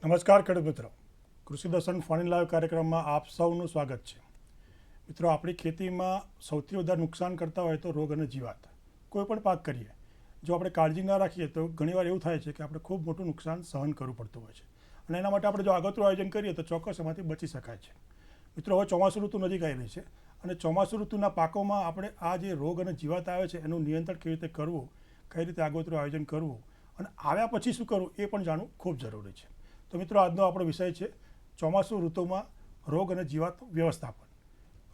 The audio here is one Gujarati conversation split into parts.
નમસ્કાર ખેડૂત મિત્રો, કૃષિ દર્શન ફોન ઇન લાઈવ કાર્યક્રમમાં આપ સૌનું સ્વાગત છે. મિત્રો, આપણી ખેતીમાં સૌથી વધારે નુકસાન કરતા હોય તો રોગ અને જીવાત. કોઈ પણ પાક કરીએ, જો આપણે કાળજી ના રાખીએ તો ઘણીવાર એવું થાય છે કે આપણે ખૂબ મોટું નુકસાન સહન કરવું પડતું હોય છે, અને એના માટે આપણે જો આગોતરું આયોજન કરીએ તો ચોક્કસ એમાંથી બચી શકાય છે. મિત્રો, હવે ચોમાસું ઋતુ નજીક આવી રહી છે, અને ચોમાસું ઋતુના પાકોમાં આપણે આ જે રોગ અને જીવાત આવે છે એનું નિયંત્રણ કેવી રીતે કરવું, કઈ રીતે આગોતરું આયોજન કરવું અને આવ્યા પછી શું કરવું એ પણ જાણવું ખૂબ જરૂરી છે. તો મિત્રો, આજનો આપણો વિષય છે ચોમાસું ઋતુમાં રોગ અને જીવાત વ્યવસ્થાપન.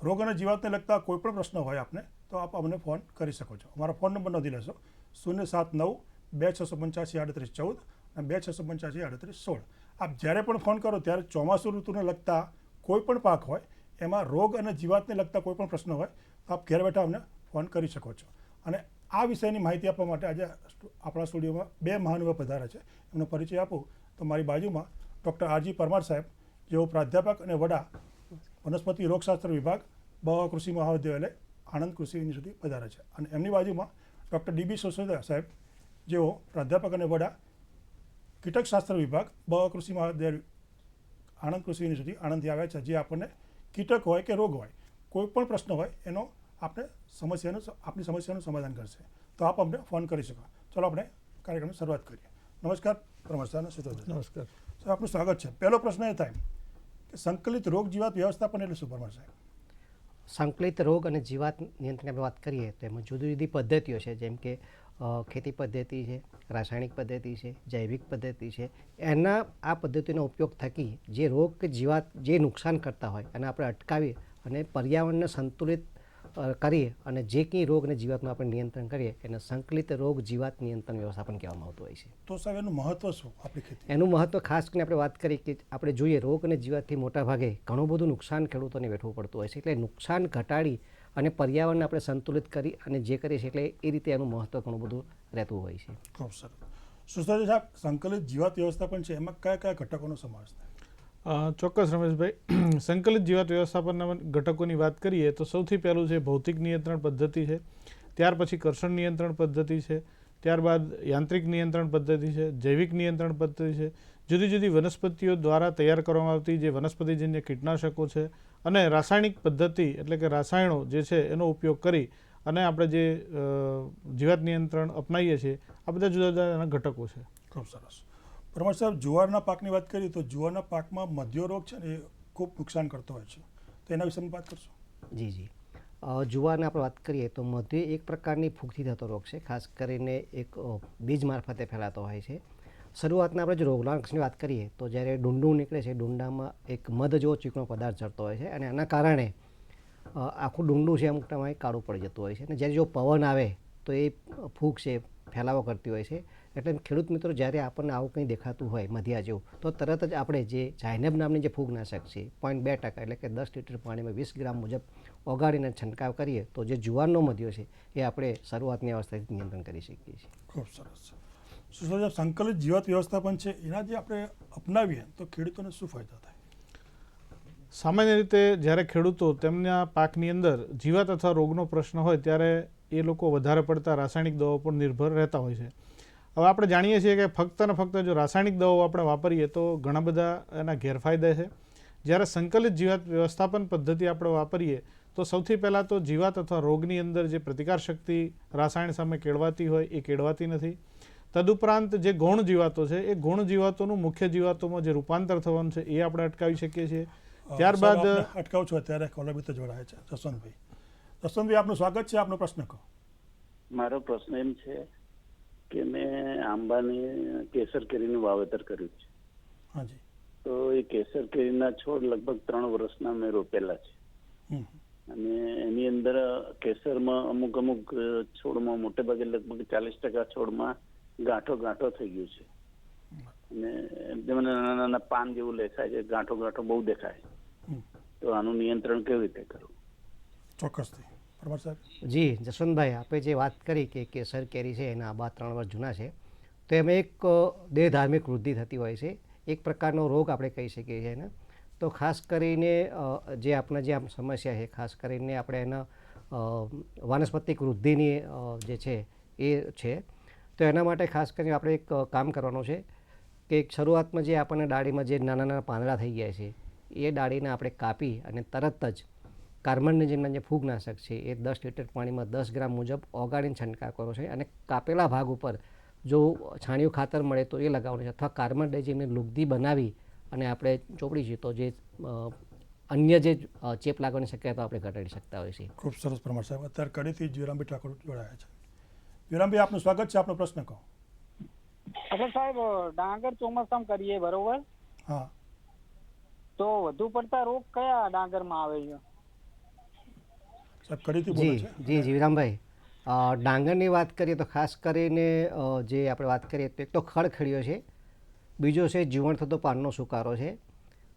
રોગ અને જીવાતને લગતા કોઈ પણ પ્રશ્ન હોય આપને તો આપ અમને ફોન કરી શકો છો. અમારો ફોન નંબર નોંધી લેશો: 079-2685-3814 અને 2685-3816. આપ જ્યારે પણ ફોન કરો ત્યારે ચોમાસું ઋતુને લગતા કોઈ પણ પાક હોય એમાં રોગ અને જીવાતને લગતા કોઈ પણ પ્રશ્ન હોય તો આપ ઘેર બેઠા અમને ફોન કરી શકો છો. અને આ વિષયની માહિતી આપવા માટે આજે આપણા સ્ટુડિયોમાં બે મહાનુભાવ પધાર્યા છે. એમનો પરિચય આપું તો મારી બાજુમાં ડૉક્ટર આરજી પરમાર સાહેબ, જેઓ પ્રાધ્યાપક અને વડા વનસ્પતિ રોગશાસ્ત્ર વિભાગ, બવા કૃષિ મહાવિદ્યાલય, આણંદ કૃષિ યુનિવર્સિટી પધારે છે. અને એમની બાજુમાં ડૉક્ટર ડીબી સોસોદા સાહેબ, જેઓ પ્રાધ્યાપક અને વડા કીટકશાસ્ત્ર વિભાગ, બવા કૃષિ મહાવિદ્યાલય, આણંદ કૃષિ યુનિવર્સિટી આણંદથી આવ્યા છે, જે આપણને કીટક હોય કે રોગ હોય કોઈ પણ પ્રશ્ન હોય એનો આપણી સમસ્યાનું સમાધાન કરશે. તો આપ અમને ફોન કરી શકો. ચલો આપણે કાર્યક્રમની શરૂઆત કરીએ. નમસ્કાર પરમાર સાહેબ. નમસ્કાર સર, આપનું સ્વાગત છે. પહેલો પ્રશ્ન એ થાય કે સંકલિત રોગ જીવાત વ્યવસ્થાપન એટલે શું, પરમાર સાહેબ? સંકલિત રોગ અને જીવાત નિયંત્રણની આપણે વાત કરીએ તો એમાં જુદી જુદી પદ્ધતિઓ છે, જેમ કે ખેતી પદ્ધતિ છે, રાસાયણિક પદ્ધતિ છે, જૈવિક પદ્ધતિ છે. એના આ પદ્ધતિનો ઉપયોગ થકી જે રોગ કે જીવાત જે નુકસાન કરતા હોય એને આપણે અટકાવી અને પર્યાવરણને સંતુલિત કરીએ અને જે કંઈ રોગ અને જીવાતનું આપણે નિયંત્રણ કરીએ એને સંકલિત રોગ જીવાત નિયંત્રણ વ્યવસ્થાપન કહેવામાં આવતું હોય છે. તો સાહેબ, એનું મહત્વ શું આપણી ખેતી? એનું મહત્વ ખાસ કરીને આપણે વાત કરીએ કે આપણે જોઈએ રોગ અને જીવાતથી મોટાભાગે ઘણું બધું નુકસાન ખેડૂતોને વેઠવું પડતું હોય છે. એટલે નુકસાન ઘટાડી અને પર્યાવરણને આપણે સંતુલિત કરી અને જે કરીએ છીએ એટલે એ રીતે એનું મહત્વ ઘણું બધું રહેતું હોય છે. ખૂબ સરસ. સુસરાજી સાહેબ, સંકલિત જીવાત વ્યવસ્થાપન છે એમાં કયા કયા ઘટકોનો સમાવેશ થાય? ચોક્કસ રમેશભાઈ, સંકલિત જીવાત વ્યવસ્થાપનના ઘટકોની વાત કરીએ તો સૌથી પહેલું છે ભૌતિક નિયંત્રણ પદ્ધતિ છે, ત્યાર પછી કર્ષણ નિયંત્રણ પદ્ધતિ છે, ત્યારબાદ યાંત્રિક નિયંત્રણ પદ્ધતિ છે, જૈવિક નિયંત્રણ પદ્ધતિ છે, જુદી જુદી વનસ્પતિઓ દ્વારા તૈયાર કરવામાં આવતી જે વનસ્પતિજન્ય કીટનાશકો છે, અને રાસાયણિક પદ્ધતિ એટલે કે રસાયણો જે છે એનો ઉપયોગ કરી અને આપણે જે જીવાત નિયંત્રણ અપનાવીએ છીએ, આ બધા જુદા જુદા એના ઘટકો છે. ખૂબ સરસ. પરમાર સાહેબ, જુવારના પાકની વાત કરીએ તો જુવારના પાકમાં મધ્યો રોગ છે ને એ ખૂબ નુકસાન કરતો હોય છે, તો એના વિશે વાત કરશો? જી. જુવારની આપણે વાત કરીએ તો મધ્ય એક પ્રકારની ફૂગથી થતો રોગ છે. ખાસ કરીને એક બીજ મારફતે ફેલાતો હોય છે. શરૂઆતના આપણે જો રોગના લક્ષણની વાત કરીએ તો જ્યારે ડુંડું નીકળે છે, ડુંડામાં એક મધ જેવો ચીકણો પદાર્થ ચડતો હોય છે, અને એના કારણે આખું ડુંડું છે અમુક સમયે કાળું પડી જતું હોય છે. અને જ્યારે જો પવન આવે તો એ ફૂગ છે ફેલાવો કરતી હોય છે. એટલે ખેડૂત મિત્રો, જ્યારે આપણને આવું કંઈ દેખાતું હોય મધ્યા જેવું, તો તરત જ આપણે જે ઝાયનેબ નામની જે ફૂગનાશક છે 0.2% એટલે કે 10 લીટર પાણીમાં 20 ગ્રામ મુજબ ઓગાળીને છંટકાવ કરીએ તો જે જુવારનો મધ્યો છે એ આપણે શરૂઆતની અવસ્થાથી નિયંત્રણ કરી શકીએ છીએ. ખૂબ સરસ. સુસરાજી, સંકલિત જીવાત વ્યવસ્થાપન છે એના જે આપણે અપનાવીએ તો ખેડૂતોને શું ફાયદા થાય? સામાન્ય રીતે જ્યારે ખેડૂતો તેમના પાકની અંદર જીવાત અથવા રોગનો પ્રશ્ન હોય ત્યારે એ લોકો વધારે પડતા રાસાયણિક દવાઓ પર નિર્ભર રહેતા હોય છે. હવે આપણે જાણીએ છીએ કે ફક્ત ને ફક્ત જો રાસાયણિક દવાઓ આપણે વાપરીએ તો ઘણા બધા એના ગેરફાયદા છે. જ્યારે સંકલિત જીવાત વ્યવસ્થાપન પદ્ધતિ આપણે વાપરીએ તો સૌથી પહેલાં તો જીવાત અથવા રોગની અંદર જે પ્રતિકાર શક્તિ રાસાયણ સામે કેળવાતી હોય એ કેળવાતી નથી. તદુપરાંત જે ગૌણ જીવાતો છે એ ગૌણ જીવાતોનું મુખ્ય જીવાતોમાં જે રૂપાંતર થવાનું છે એ આપણે અટકાવી શકીએ છીએ. ત્યારબાદ અટકાવું છું અત્યારે કોલર મિત્ર જોડાય છે, જસવંતભાઈ. જસવંતભાઈ, આપનું સ્વાગત છે. આપનો પ્રશ્ન કહો. મારો પ્રશ્ન એમ છે કે મેં આંબાની કેસર કેરીનું વાવેતર કર્યું છે. હાજી. તો એ કેસર કેરીના છોડ લગભગ 3 વર્ષના મેં રોપેલા છે, અને એની અંદર કેસરમાં અમુક છોડમાં મોટે ભાગે લગભગ 40% છોડમાં ગાંઠો થઈ ગયું છે, અને એકદમ નાના પાન જેવું દેખાય છે, ગાંઠો બહુ દેખાય. તો આનું નિયંત્રણ કેવી રીતે કરવું? ચોક્કસથી. પરમાર સાહેબ. જી જસવંતભાઈ, આપણે જે વાત કરી કે કેસર કેરી છે એના આંબા 3 વર્ષ જૂના છે, તો એમાં એક દેહધાર્મિક વૃદ્ધિ થતી હોય છે. એક પ્રકારનો રોગ આપણે કહી શકીએ છીએ એને. તો ખાસ કરીને જે આપણા જે આમ સમસ્યા છે, ખાસ કરીને આપણે એના વાનસ્પતિક વૃદ્ધિની જે છે એ છે. તો એના માટે ખાસ કરીને આપણે એક કામ કરવાનું છે કે શરૂઆતમાં જે આપણને ડાળીમાં જે નાના નાના પાંદડા થઈ ગયા છે એ ડાળીને આપણે કાપી અને તરત જ કાર્બનડિઝમના જે ફૂગનાશક છે એ 10 લીટર પાણીમાં 10 ગ્રામ મુજબ ઓગાળીને છંટકાવ કરવો છે અને કાપેલા ભાગ ઉપર જો છાણિયું ખાતર મળે તો એ લગાવવાનું છે અથવા કાર્બનડાઇઝમની લુગદી બનાવી અને આપણે ચોપડીશું તો જે અન્ય જે ચેપ લાગવાની શક્યતા આપણે ઘટાડી શકતા હોઈએ છીએ. ખૂબ સરસ પરમાર સાહેબ. અત્યારે કડીથી જીવરામભાઈ ઠાકોર જોડાયા છે. જીવરામભાઈ, આપનું સ્વાગત છે. આપનો પ્રશ્ન કહો. અચ્છા સાહેબ, ડાંગર ચોમાસામાં કરીએ બરોબર, હા, તો વધુ પડતા રોગ કયા ડાંગરમાં આવે છે? સાહેબ કડીથી બોલે જી છે. જી જીવરામભાઈ, ડાંગરની વાત કરીએ તો ખાસ કરીને જે આપણે વાત કરીએ તો એક તો ખડખડીયો છે, બીજો છે જીવણ થતો પાનનો સુકારો છે,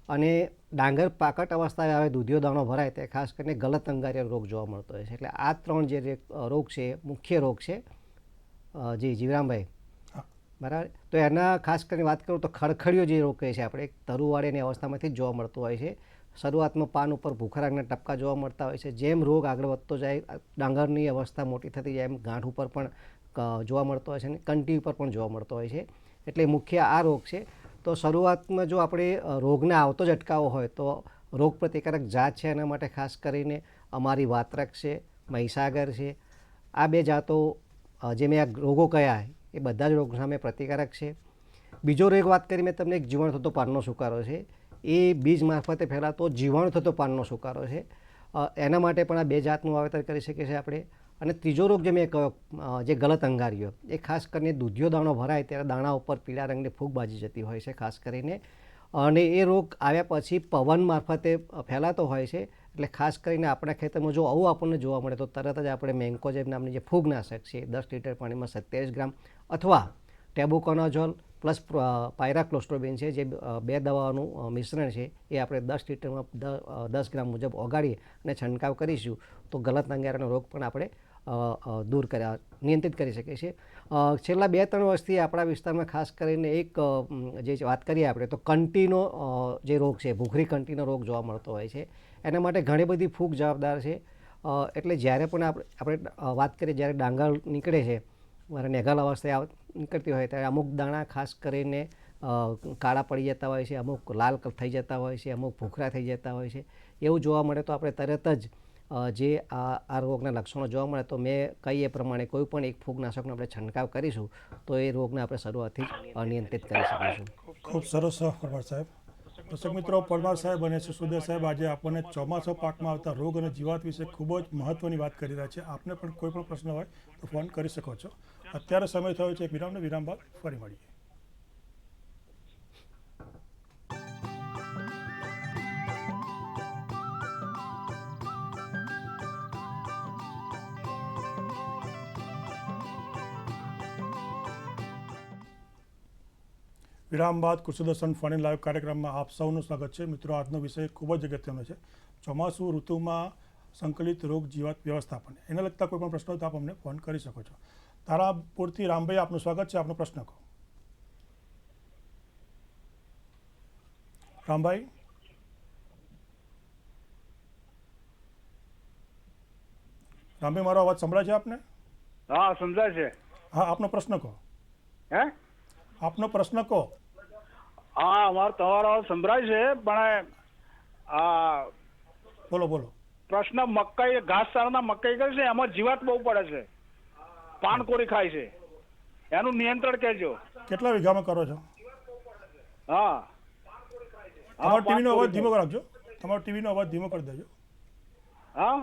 અને ડાંગર પાકટ અવસ્થાએ આવે દૂધિયો દાણો ભરાય તે ખાસ કરીને ગલત અંગારિયા રોગ જોવા મળતો હોય છે. એટલે આ 3 જે રોગ છે મુખ્ય રોગ છે. જી જીવરામભાઈ, બરાબર. તો એના ખાસ કરીને વાત કરું તો ખડખડીયો જે રોગ કહે છે આપણે તરુવાળીની અવસ્થામાંથી જ જોવા મળતો હોય છે. શરૂઆતમાં પાન ઉપર ભૂખરાગના ટપકા જોવા મળતા હોય છે. જેમ રોગ આગળ વધતો જાય, ડાંગરની અવસ્થા મોટી થતી જાય એમ ગાંઠ ઉપર પણ જોવા મળતો હોય છે અને કંટી ઉપર પણ જોવા મળતો હોય છે. એટલે મુખ્ય આ રોગ છે. તો શરૂઆતમાં જો આપણે રોગને આવતો જ અટકાવવો હોય તો રોગ પ્રતિકારક જાત છે એના માટે ખાસ કરીને અમારી વાત્રક છે, મહીસાગર છે, આ 2 જાતો જે મેં આ રોગો કયા એ બધા જ રોગ સામે પ્રતિકારક છે. બીજો રોગ વાત કરી મેં તમને એક જીવાણુ થતો પાનનો સુકારો છે. એ બીજ મારફતે ફેલાતો જીવાણુ થતો પાનનો સુકારો છે. એના માટે પણ આ 2 જાતનું વાવેતર કરી શકીએ છીએ આપણે. અને ત્રીજો રોગ જે મેં કહ્યો જે ગલત અંગારિયો, એ ખાસ કરીને દૂધિયો દાણો ભરાય ત્યારે દાણા ઉપર પીળા રંગની ફૂગ બાજી જતી હોય છે ખાસ કરીને. અને એ રોગ આવ્યા પછી પવન મારફતે ફેલાતો હોય છે. એટલે ખાસ કરીને આપણા ખેતરમાં જો આવું આપણને જોવા મળે તો તરત જ આપણે મેન્કોજેબ નામની જે ફૂગનાશક છે 10 લીટર પાણીમાં 27 ગ્રામ અથવા ટેબુકોનાઝોલ પ્લસ પાયરાક્લોસ્ટ્રોબિન છે જે 2 દવાઓનું મિશ્રણ છે એ આપણે 10 લીટરમાં 10 ગ્રામ મુજબ ઓગાળીએ અને છંટકાવ કરીશું તો ગલત અંગારિયાનો રોગ પણ આપણે નિયંત્રિત કરી શકીએ છીએ. છેલ્લા 2-3 વર્ષથી આપણા વિસ્તારમાં ખાસ કરીને એક જે વાત કરીએ આપણે તો કંટીનો જે રોગ છે, ભૂખરી કંટીનો રોગ જોવા મળતો હોય છે. એના માટે ઘણી બધી ફૂગ જવાબદાર છે. એટલે જ્યારે પણ આપણે વાત કરીએ જ્યારે ડાંગર નીકળે છે, મારે નેગલ અવસ્થાએ નીકળતી હોય ત્યારે અમુક દાણા ખાસ કરીને કાળા પડી જતા હોય છે, અમુક લાલ થઈ જતા હોય છે, અમુક ભૂખરા થઈ જતા હોય છે. એવું જોવા મળે તો આપણે તરત જ જે આ રોગના લક્ષણો જોવા મળે તો મેં કહી એ પ્રમાણે કોઈ પણ એક ફૂગનાશકનો આપણે છંટકાવ કરીશું તો એ રોગને આપણે શરૂઆતથી જ નિયંત્રિત કરી શકીશું. ખૂબ સરસ પરમાર સાહેબ. દર્શક મિત્રો, પરમાર સાહેબ અને સુશોદય સાહેબ આજે આપણને ચોમાસા પાકમાં આવતા રોગ અને જીવાત વિશે ખૂબ જ મહત્વની વાત કરી રહ્યા છે. આપને પણ કોઈ પણ પ્રશ્ન હોય તો ફોન કરી શકો છો. અત્યારે સમય થયો છે વિરામને. વિરામ બાદ ફરી મળીએ. વિરામ બાદ કૃષિદર્શન ફોન ઇન લાઈવ કાર્યક્રમમાં આપ સૌનું સ્વાગત છે. મિત્રો, આજનો વિષય ખૂબ જ અગત્યનો છે. ચોમાસુ ઋતુમાં સંકલિત રોગ જીવાત વ્યવસ્થાપન. એને લગતા કોઈ પણ પ્રશ્નો હોય તો આપ અમને ફોન કરી શકો છો. તારાપુરથી રામભાઈ, આપનું સ્વાગત છે. આપનો પ્રશ્ન કહો. રામભાઈ, રામભાઈ, મારો અવાજ સંભળાય છે આપને? હા સમજાય છે. હા, આપનો પ્રશ્ન કહો. હે આપનો પ્રશ્ન કહો. હા અમારો તમારો સંભળાય છે પણ આ બોલો બોલો. પ્રશ્ન મકાઈ ઘાસચારાના મકાઈ કરે છે એમાં જીવાત બહુ પડે છે, પાનકોરી ખાય છે, એનું નિયંત્રણ કહેજો. કેટલા વીઘામાં કરો છો? હા તમારો ટીવીનો અવાજ ધીમો રાખજો. તમારો ટીવીનો અવાજ ધીમો કરી દેજો. હા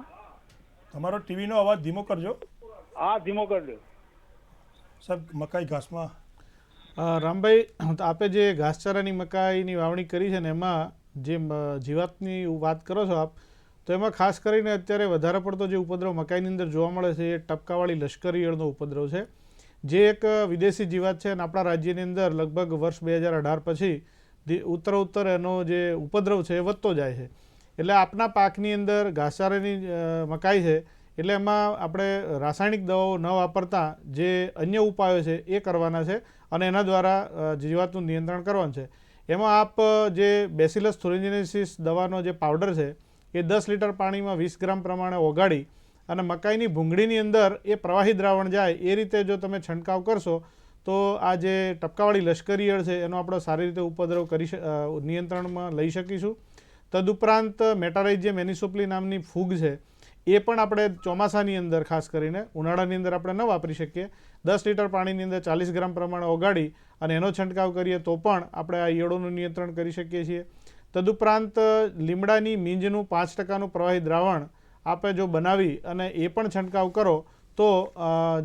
તમારો ટીવીનો અવાજ ધીમો કરજો. હા ધીમો કરી દો સાહેબ. મકાઈ ઘાસમાં રામભાઈ, આપે જે ઘાસચારાની મકાઈની વાવણી કરી છે ને એમાં જે જીવાતની વાત કરો છો આપ, તો એમાં ખાસ કરીને અત્યારે વધારે પડતો જે ઉપદ્રવ મકાઈની અંદર જોવા મળે છે એ ટપકાવાળી લશ્કરી ઈયળનો ઉપદ્રવ છે, જે એક વિદેશી જીવાત છે અને આપણા રાજ્યની અંદર લગભગ વર્ષ 2018 પછી ઉત્તરોત્તર એનો જે ઉપદ્રવ છે એ વધતો જાય છે. એટલે આપના પાકની અંદર ઘાસચારાની મકાઈ છે એટલે એમાં આપણે રાસાયણિક દવાઓ ન વાપરતા જે અન્ય ઉપાયો છે એ કરવાના છે અને એના દ્વારા જીવાતનું નિયંત્રણ કરવાનું છે. એમાં આપ જે બેસિલસ thuringiensis દવાનો જે પાવડર છે એ 10 લીટર પાણીમાં 20 ગ્રામ પ્રમાણે ઓગાળી અને મકાઈની ભૂંગળીની અંદર એ પ્રવાહી દ્રાવણ જાય એ રીતે જો તમે છંટકાવ કરશો તો આ જે ટપકાવાળી લશ્કરી ઈયળ છે એનો આપણે સારી રીતે ઉપદ્રવ નિયંત્રણમાં લઈ શકીશું. તદુપરાંત મેટારાઇઝિયમ એનિસોપ્લી નામની ફૂગ છે એ પણ આપણે ચોમાસાની અંદર ખાસ કરીને, ઉનાળાની અંદર આપણે ન વાપરી શકીએ. 10 લીટર પાણીની અંદર 40 ગ્રામ પ્રમાણે ઓગાળી અને એનો છંટકાવ કરીએ તો પણ આપણે આ ઈયળોનું નિયંત્રણ કરી શકીએ છીએ. તદુપરાંત લીમડાની મીંજનું 5% પ્રવાહી દ્રાવણ આપણે જો બનાવી અને એ પણ છંટકાવ કરો તો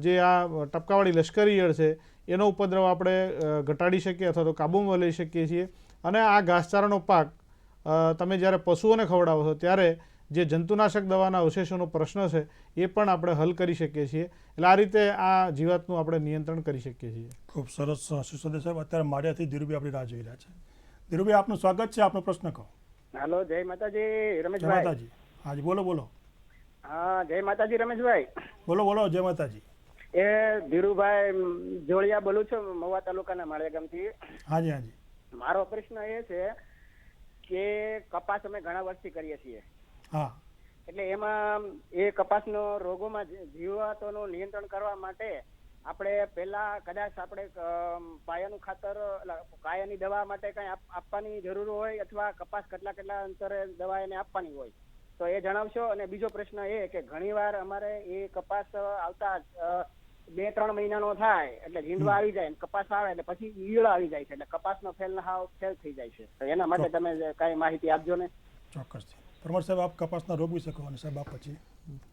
જે આ ટપકાવાળી લશ્કરી ઈયળ છે એનો ઉપદ્રવ આપણે ઘટાડી શકીએ અથવા તો કાબૂમાં લઈ શકીએ છીએ. અને આ ઘાસચારાનો પાક તમે જ્યારે પશુઓને ખવડાવો છો ત્યારે જે જંતુનાશક દવાના અવશેષોનો પ્રશ્ન છે એ પણ આપણે હલ કરી શકીએ છીએ. એટલે આ રીતે આ જીવાતનું આપણે નિયંત્રણ કરી શકીએ છીએ. ખૂબ સરસ સિસોદિયા સાહેબ. અત્યારે માળિયાથી ધીરુભાઈ આપણી રાહ જોઈ રહ્યા છે. ધીરુભાઈ, આપનું સ્વાગત છે. આપનો પ્રશ્ન કહો. હાલો, જય માતાજી જય રમેશભાઈ. માતાજી. હાજી, બોલો બોલો. હા, જય માતાજી રમેશભાઈ. બોલો બોલો. જય માતાજી. એ ધીરુભાઈ જોડિયા બોલું છું, મહુવા તાલુકાના માળિયા ગામથી. હાજી હાજી. મારો પ્રશ્ન એ છે કે કપાસ અમે ઘણા વર્ષથી કરીએ છીએ, હા, એટલે એમાં એ કપાસનો રોગોમાં જીવાતોનું નિયંત્રણ કરવા માટે આપણે પહેલા કદાચ આપણે પાયાનું ખાતર, કાયાની દવા માટે કઈ આપવાની જરૂર હોય અથવા કપાસ કેટલા અંતરે દવા એને આપવાની હોય તો એ જણાવશો. અને બીજો પ્રશ્ન એ કે ઘણીવાર અમારે એ કપાસ આવતા 2-3 મહિનાનો થાય એટલે ઝીંડવા આવી જાય, કપાસ આવે એટલે પછી ઈયળ આવી જાય છે, એટલે કપાસનો ફેલ થઈ જાય છે. તો એના માટે તમે કઈ માહિતી આપજો ને. ચોક્કસથી. પરમાર સાહેબ, આપ કપાસના રોગ વિશે કહો અને સાહેબ આપ પછી.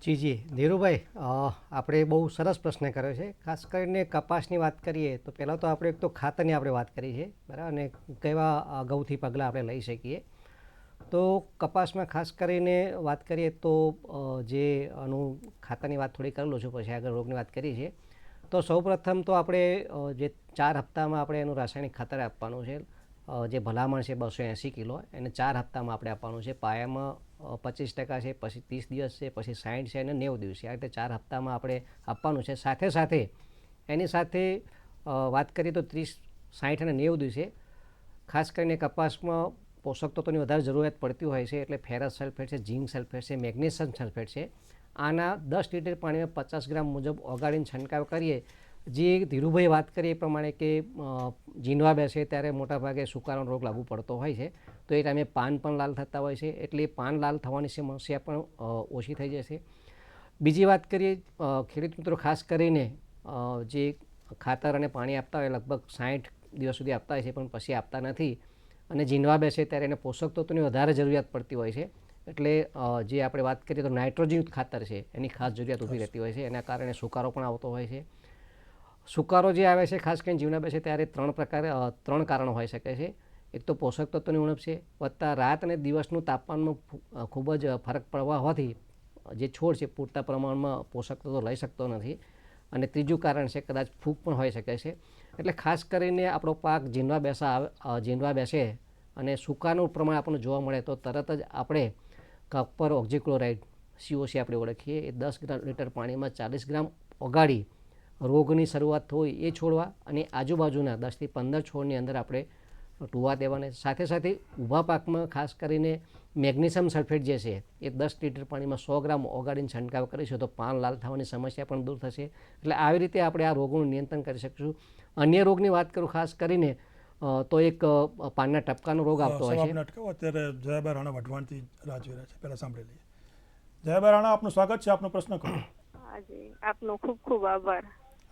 જી ધીરુભાઈ, આપણે બહુ સરસ પ્રશ્ન કર્યો છે. ખાસ કરીને કપાસની વાત કરીએ તો પહેલાં તો આપણે એક તો ખાતરની આપણે વાત કરી છે, બરાબર, અને કેવા અગાઉથી પગલાં આપણે લઈ શકીએ. તો કપાસમાં ખાસ કરીને વાત કરીએ તો જે આનું ખાતરની વાત થોડી કરેલું છું, પછી આગળ રોગની વાત કરી છે. તો સૌપ્રથમ તો આપણે જે 4 હપ્તામાં આપણે એનું રાસાયણિક ખાતર આપવાનું છે. જે ભલામણ છે 280 કિલો, એને 4 હપ્તામાં આપણે આપવાનું છે. પાયામાં 25% છે, પછી 30 દિવસ છે, પછી 60 છે અને 90 દિવસ છે. આ રીતે 4 હપ્તામાં આપણે આપવાનું છે. સાથે સાથે એની સાથે વાત કરીએ તો 30, 60 અને 90 દિવસે ખાસ કરીને કપાસમાં પોષક તત્વોની વધારે જરૂરિયાત પડતી હોય છે. એટલે ફેરસ સલ્ફેટ છે, ઝીંક સલ્ફેટ છે, મેગ્નેશિયમ સલ્ફેટ છે. આના 10 લીટર પાણીમાં 50 ગ્રામ મુજબ ઓગાળીને છંટકાવ કરીએ. જે ધીરુભાઈ વાત કરી એ પ્રમાણે કે ઝીંડવા બેસે ત્યારે મોટાભાગે સુકારાનો રોગ લાગુ પડતો હોય છે, તો એ ટાઈમે પાન પણ લાલ થતા હોય છે, એટલે પાન લાલ થવાની સમસ્યા પણ ઓછી થઈ જશે. બીજી વાત કરીએ, ખેડૂત મિત્રો ખાસ કરીને જે ખાતર અને પાણી આપતા હોય લગભગ 60 દિવસ સુધી આપતા હોય છે, પણ પછી આપતા નથી અને ઝીંડવા બેસે ત્યારે એને પોષક તત્વોની વધારે જરૂરિયાત પડતી હોય છે. એટલે જે આપણે વાત કરીએ તો નાઇટ્રોજનયુક્ત ખાતર છે એની ખાસ જરૂરિયાત ઊભી રહેતી હોય છે. એના કારણે સુકારો પણ આવતો હોય છે. સુકારો જે આવે છે ખાસ કરીને ઝીંડવા બેસે ત્યારે 3 કારણો હોઈ શકે છે. એક તો પોષક તત્વોની ઉણપ છે, વત્તા રાત અને દિવસનું તાપમાનમાં ખૂબ જ ફરક પડવા હોવાથી જે છોડ છે પૂરતા પ્રમાણમાં પોષક તત્વો લઈ શકતો નથી. અને ત્રીજું કારણ છે કદાચ ફૂગ પણ હોઈ શકે છે. એટલે ખાસ કરીને આપણો પાક ઝીંડવા બેસે અને સૂકાનું પ્રમાણ આપણને જોવા મળે તો તરત જ આપણે કોપર ઓક્ઝીક્લોરાઇડ COC આપણે ઓળખીએ એ 10 લીટર પાણીમાં 40 ગ્રામ ઓગાળી રોગની શરૂઆત હોય એ છોડવા અને આજુબાજુના 10 થી 15 છોડની અંદર આપણે ટૂવા દેવાને. સાથે સાથે ઊભા પાકમાં ખાસ કરીને મેગ્નેશિયમ સલ્ફેટ જે છે એ 10 લીટર પાણીમાં 100 ગ્રામ ઓગાળીને છંટકાવ કરીશું તો પાન લાલ થવાની સમસ્યા પણ દૂર થશે. એટલે આવી રીતે આપણે આ રોગોનું નિયંત્રણ કરી શકીશું. અન્ય રોગની વાત કરું ખાસ કરીને તો એક પાનના ટપકાનો રોગ આવતો હોય છે. અત્યારે જયાભાઈ રાણા વઢવાણથી રાહ જોઈ રહ્યા છે, પહેલા સાંભળી લઈએ. જયાભાઈ રાણા, આપનું સ્વાગત છે. આપનો પ્રશ્ન કહો. હાજી, આપનો ખૂબ ખૂબ આભાર.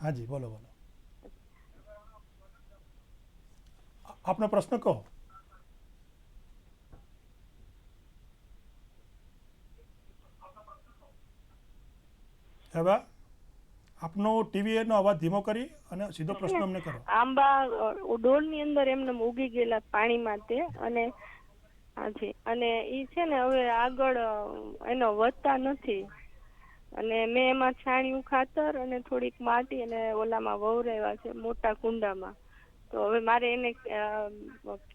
હાજી, બોલો બોલો. આપનો પ્રશ્ન કહો. જયાભાઈ, આપનો ટીવી નો અવાજ ધીમો કરી અને સીધો પ્રશ્ન અમને કરો. આંબા ડોલની અંદર એમને ઉગી ગયેલા પાણીમાં તે અને હાજી, અને ઈ છે ને હવે આગળ એનો વધતા નથી અને મેં એમાં છાણિયું ખાતર અને થોડીક માટી અને ઓલામાં વવરાવ્યા છે મોટા કુંડામાં. તો હવે મારે એને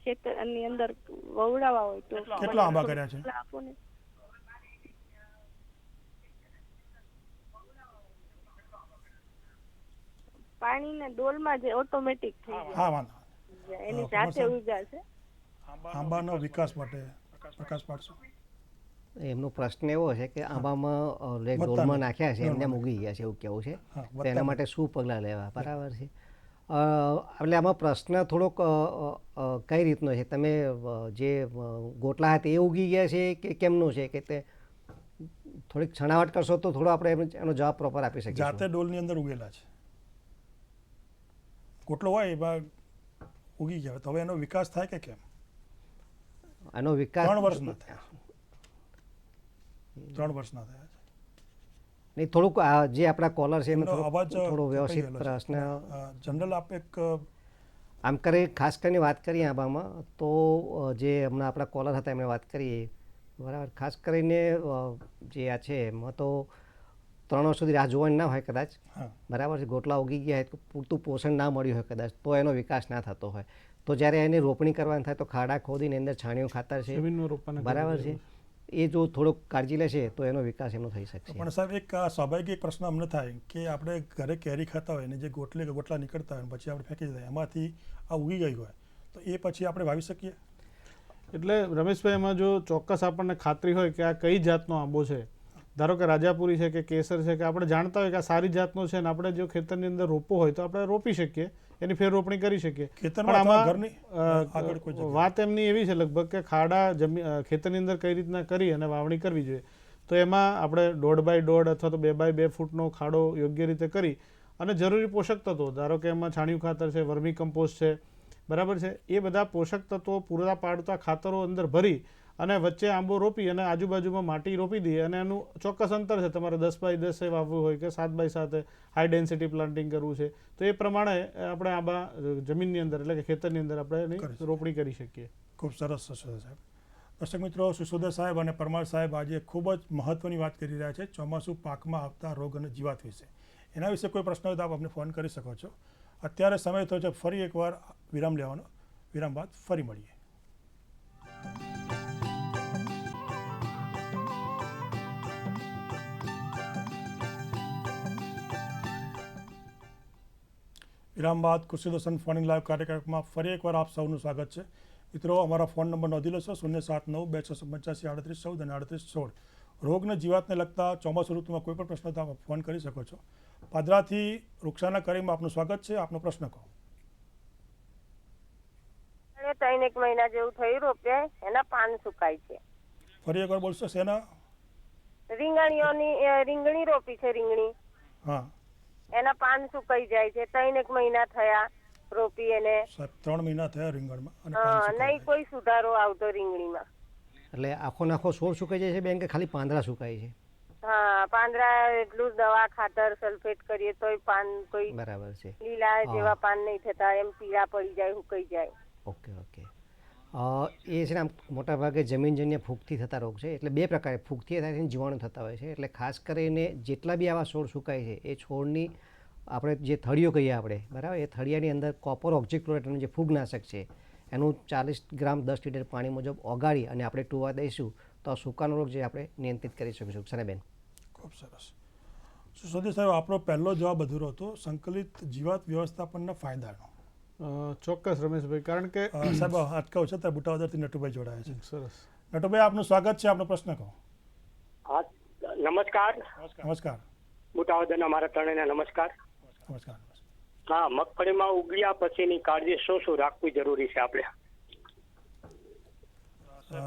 ખેતરની અંદર વવડાવવા હોય તો કેટલા આંબા કર્યા છે? આપો ને. પાણીના ડોલમાં જે ઓટોમેટિક થઈ જાય. હા, વાંધો એની જાતે ઉગા છે. આંબાનો વિકાસ માટે પ્રકાશ પાડશો. એમનો પ્રશ્ન એવો છે કે આંબામાં ડોલમાં નાખ્યા છે એમને ઉગી ગયા છે એવું કેવું છે. તો એના માટે શું પગલાં લેવા? બરાબર છે. એટલે આમાં પ્રશ્ન થોડોક કઈ રીતનો છે? તમે જે ગોટલા હતા એ ઉગી ગયા છે કે કેમનું છે, કે તે થોડીક છણાવટ કરશો તો થોડો આપણે એનો જવાબ પ્રોપર આપી શકીએ. જાતે ડોલની અંદર ઉગેલા છે. ગોટલો હોય એમાં ઉગી ગયા તો હવે એનો વિકાસ થાય કે કેમ? આનો વિકાસ 3 વર્ષના થયા. 3 વર્ષના થયા છે. નહીં, થોડુંક આ જે આપણા કોલર છે એનો એમનો અવાજ થોડો વ્યવસ્થિત કપાઈ ગયેલો છે. પ્રશ્ન જનરલ આપ એક આમ કરી ખાસ કરીને વાત કરીએ આમાં તો જે હમણાં આપણા કોલર હતા એમણે વાત કરી બરાબર. ખાસ કરીને જે આ છે એમાં તો 3 વર્ષ સુધી રાહ જોવાની ના હોય કદાચ, હા બરાબર છે. ગોટલા ઉગી ગયા હોય તો પૂરતું પોષણ ના મળ્યું હોય કદાચ, તો એનો વિકાસ ના થતો હોય. તો જ્યારે એને રોપણી કરવાની થાય તો ખાડા ખોદીને અંદર છાણિયું ખાતર છે, જમીનનો રોપાને બરાબર છે, એ જો થોડોક કાળજી લેશે તો એનો વિકાસ એમનો થઈ શકશે. પણ સાહેબ એક સ્વાભાવિક એક પ્રશ્ન અમને થાય કે આપણે ઘરે કેરી ખાતા હોય ને જે ગોટલા નીકળતા હોય ને પછી આપણે ફેંકી દીધા એમાંથી આ ઉગી ગઈ હોય તો એ પછી આપણે વાવી શકીએ? એટલે રમેશભાઈ, એમાં જો ચોક્કસ આપણને ખાતરી હોય કે આ કઈ જાતનો આંબો છે, ધારો કે રાજાપુરી છે કે કેસર છે, કે આપણે જાણતા હોય કે આ સારી જાતનો છે ને આપણે જો ખેતરની અંદર રોપવો હોય તો આપણે રોપી શકીએ, એની ફેર રોપણી કરી શકીએ. ખેતરમાં અથવા ઘરની આગળ કોઈ જગ્યાએ? વાત એમની એવી છે લગભગ કે ખાડા ખેતરની અંદર કઈ રીતના કરી અને વાવણી કરવી જોઈએ. તો એમાં આપણે 1.5 બાય 1.5 અથવા તો 2 બાય 2 ફૂટનો ખાડો યોગ્ય રીતે કરી અને જરૂરી પોષક તત્વો, ધારો કે એમાં છાણિયું ખાતર છે, વર્મી કમ્પોસ્ટ છે, બરાબર છે, એ બધા પોષક તત્વો પૂરા પાડતા ખાતરો અંદર ભરી અને વચ્ચે આંબો રોપી અને આજુબાજુમાં માટી રોપી દઈએ અને એનું ચોક્કસ અંતર છે, તમારે 10 બાય 10 વાવવું હોય કે 7 બાય 7 હાઈ ડેન્સિટી પ્લાન્ટિંગ કરવું છે તો એ પ્રમાણે આપણે આંબા જમીનની અંદર એટલે કે ખેતરની અંદર આપણે એની રોપણી કરી શકીએ. ખૂબ સરસ સુશોધન સાહેબ. દર્શક મિત્રો, સુશોધન સાહેબ અને પરમાર સાહેબ આજે ખૂબ જ મહત્વની વાત કરી રહ્યા છે ચોમાસું પાકમાં આવતા રોગ અને જીવાત વિશે. એના વિશે કોઈ પ્રશ્ન હોય તો આપ અમને ફોન કરી શકો છો. અત્યારે સમય થયો છે ફરી એકવાર વિરામ લેવાનો. વિરામ બાદ ફરી મળીએ. વિરામ બાદ કૃષિ દર્શન ફોન લાઈવ કાર્યક્રમમાં ફરી એકવાર આપ સૌનું સ્વાગત છે. મિત્રો, અમારા ફોન નંબર નોંધી લેશો 079-285-14 અને 3816. રોગ અને જીવાતને લગતા ચોમાસુ ઋતુમાં કોઈ પણ પ્રશ્ન તો આપ ફોન કરી શકો છો. પાદરાથી રૂક્ષાના કરીમાં આપનું સ્વાગત છે. આપનો પ્રશ્ન કહો. 3 મહિના જેવું થયું રોપ્યા, એના પાન સુકાય છે. ફરી એકવાર બોલશો શેના? રીંગણી રોપી છે, રીંગણી. હા, એના પાન સુકાઈ જાય છે. 3 મહિના થયા રોપી એને. 3 મહિના થયા રીંગણમાં અને નહીં કોઈ સુધારો આવતો રીંગણીમાં. એટલે આખો છોડ સુકાઈ જાય છે બેન, કે ખાલી પાંદડા સુકાય છે? હા, પાંદડા એટલું દવા ખાતર સલ્ફેટ કરીએ તોય પાન કોઈ બરાબર છે, લીલા જેવા પાન નહીં થતા, એમ પીળા પડી જાય, સુકાઈ જાય. Okay okay. એ છે ને આમ મોટાભાગે જમીનજન્ય ફૂગથી થતા રોગ છે. એટલે 2 પ્રકારે ફૂગથી થાય છે, જીવાણુ થતા હોય છે. એટલે ખાસ કરીને જેટલા બી આવા છોડ સુકાય છે એ છોડની આપણે જે થળીઓ કહીએ આપણે, બરાબર, એ થળિયાની અંદર કોપર ઓક્ઝીક્લોરાઇડનું જે ફૂગનાશક છે એનું 40 ગ્રામ 10 લીટર પાણી મુજબ ઓગાળી અને આપણે ટૂવા દઈશું તો સુકાનો રોગ જે આપણે નિયંત્રિત કરી શકીશું. સનેબેન, ખૂબ સરસ. સુશોધી સાહેબ, આપણો પહેલો જવાબ અધૂરો હતો સંકલિત જીવાત વ્યવસ્થાપનના ફાયદાનો. ચોક્કસ રમેશભાઈ, કારણ કે સાહેબ અટકાવ છે ત્યારે બુટાવદરથી નટુભાઈ જોડાયા છે. સરસ. નટુભાઈ, આપનું સ્વાગત છે. આપનો પ્રશ્ન કહો. હા, નમસ્કાર. નમસ્કાર. બુટાવદરના મારા ત્રણેયને નમસ્કાર. નમસ્કાર. હા, મગફળીમાં ઉગડ્યા પછીની કાળજી શું રાખવી જરૂરી છે આપણે?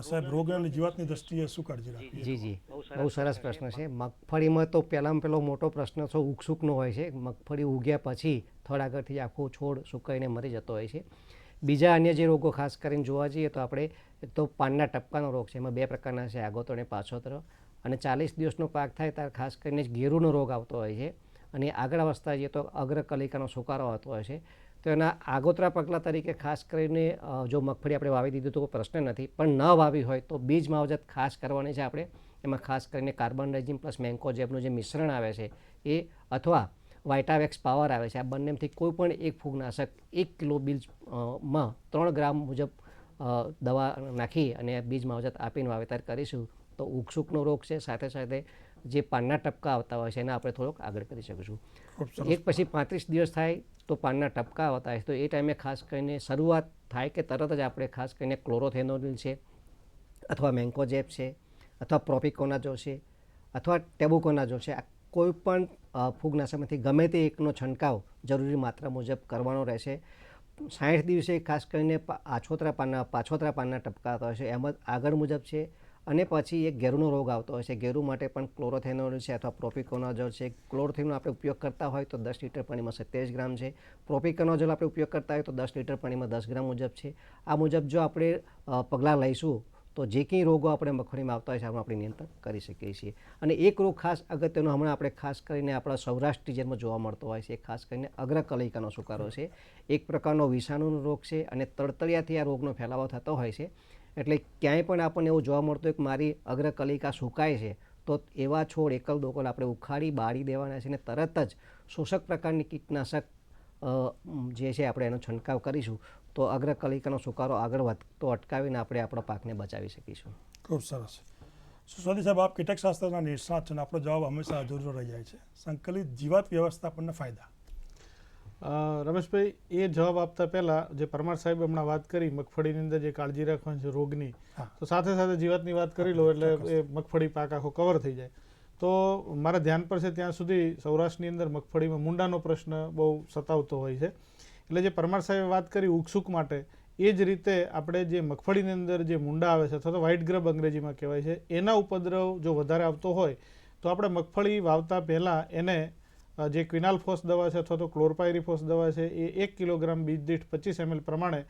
સાહેબ, રોગ અને જીવાતની દ્રષ્ટિએ શું કાળજી રાખવી? જી, બહુ સરસ પ્રશ્ન છે. મગફળીમાં તો પહેલામાં પહેલો મોટો પ્રશ્ન તો ઉગસુકનો હોય છે. મગફળી ઉગ્યા પછી થડ આગળથી આખો છોડ સુકાઈને મરી જતો હોય છે. બીજા અન્ય જે રોગો ખાસ કરીને જોવા જઈએ તો આપણે એક તો પાનના ટપકાનો રોગ છે. એમાં 2 પ્રકારના છે, આગોતરો અને પાછોતરો. અને 40 દિવસનો પાક થાય ત્યારે ખાસ કરીને ઘેરુનો રોગ આવતો હોય છે. અને આગળ અવસ્થા જઈએ તો અગ્રકલિકાનો સુકારો આવતો હોય છે. તો એના આગોતરા પગલાં તરીકે ખાસ કરીને જો મગફળી આપણે વાવી દીધું તો કોઈ પ્રશ્ન નથી, પણ ન વાવી હોય તો બીજ માવજત ખાસ કરવાની છે આપણે. એમાં ખાસ કરીને કાર્બન રેઝિન પ્લસ મેન્કોજેબનું જે મિશ્રણ આવે છે એ, અથવા વાઇટાવેક્સ પાવર આવે છે, આ બંનેમાંથી કોઈ પણ એક ફૂગનાશક 1 કિલો બીજમાં 3 ગ્રામ મુજબ દવા નાખી અને બીજ માવજત આપીને વાવેતર કરીશું તો ઉગસુકનો રોગ છે, સાથે સાથે જે પાનના ટપકા આવતા હોય છે એને આપણે થોડોક આગળ કરી શકીશું. એક પછી 35 દિવસ થાય તો પાનના ટપકા આવતા હોય તો એ ટાઈમે ખાસ કરીને શરૂઆત થાય કે તરત જ આપણે ખાસ કરીને ક્લોરોથેનોનિલ છે, અથવા મેન્કોજેબ છે, અથવા પ્રોપિકોનાઝોલ છે, અથવા ટેબુકોનાઝોલ છે, આ કોઈ પણ ફૂગનાશકમાંથી ગમે તે એકનો છંટકાવ જરૂરી માત્રા મુજબ કરવાનો રહેશે. 60 દિવસે ખાસ કરીને પાછોતરા પાનના ટપકાતા હોય છે એમાં આગળ મુજબ છે. અને પછી એક ગેરુનો રોગ આવતો હોય છે. ગેરુ માટે પણ ક્લોરોથેનોલ છે અથવા પ્રોપિકોનાઝોલ છે. ક્લોરોથેનોલ આપણે ઉપયોગ કરતા હોય તો 10 લીટર પાણીમાં 27 ગ્રામ છે. પ્રોપિકોનાઝોલ આપણે ઉપયોગ કરતા હોય તો 10 લીટર પાણીમાં 10 ગ્રામ મુજબ છે. આ મુજબ જો આપણે પગલાં લઈશું તો જે કંઈ રોગો આપણે મગફળીમાં આવતા હોય છે આપણે નિયંત્રણ કરી શકીએ છીએ. અને એક રોગ ખાસ અગત્યનો હમણાં આપણે ખાસ કરીને આપણા સૌરાષ્ટ્ર રિજનમાં જોવા મળતો હોય છે, ખાસ કરીને અગ્રકલિકાનો સુકારો છે. એક પ્રકારનો વિષાણુનો રોગ છે અને તળતળિયાથી આ રોગનો ફેલાવો થતો હોય છે. એટલે ક્યાંય પણ આપણને એવું જોવા મળતું હોય કે મારી અગ્રકલિકા સુકાય છે તો એવા છોડ એકલ દોકલ આપણે ઉખાડી બાળી દેવાના છે અને તરત જ શોષક પ્રકારની કીટનાશક જે છે આપણે એનો છંટકાવ કરીશું તો અગ્રકલિકાનો સુકારો આગળ વધતો અટકાવીને આપણે આપણા પાકને બચાવી શકીશું. ખૂબ સરસ. સુસ્વાદી સાહેબ, આપ કીટકશાસ્ત્રના નિષ્ણાત છો અને આપણો જવાબ હંમેશા અધૂરો રહી જાય છે. સંકલિત જીવાત વ્યવસ્થાપનના ફાયદા. રમેશભાઈ, એ જવાબ આપતા પહેલાં જે પરમાર સાહેબ હમણાં વાત કરી મગફળીની અંદર જે કાળજી રાખવાની છે રોગની, તો સાથે સાથે જીવાતની વાત કરી લો એટલે એ મગફળી પાક આખો કવર થઈ જાય. તો મારા ધ્યાન પર છે ત્યાં સુધી સૌરાષ્ટ્રની અંદર મગફળીમાં મુંડાનો પ્રશ્ન બહુ સતાવતો હોય છે. એટલે જે પરમાર સાહેબે વાત કરી ઉકસુક માટે, એ જ રીતે આપણે જે મગફળીની અંદર જે મુંડા આવે છે અથવા તો વ્હાઇટ ગ્રબ અંગ્રેજીમાં કહેવાય છે, એના ઉપદ્રવ જો વધારે આવતો હોય તો આપણે મગફળી વાવતા પહેલાં એને જે ક્વિનાલફોસ દવા છે અથવા તો ક્લોરપાયરીફોસ દવા છે એ 1 કિલોગ્રામ બીજ દીઠ 25 ml પ્રમાણે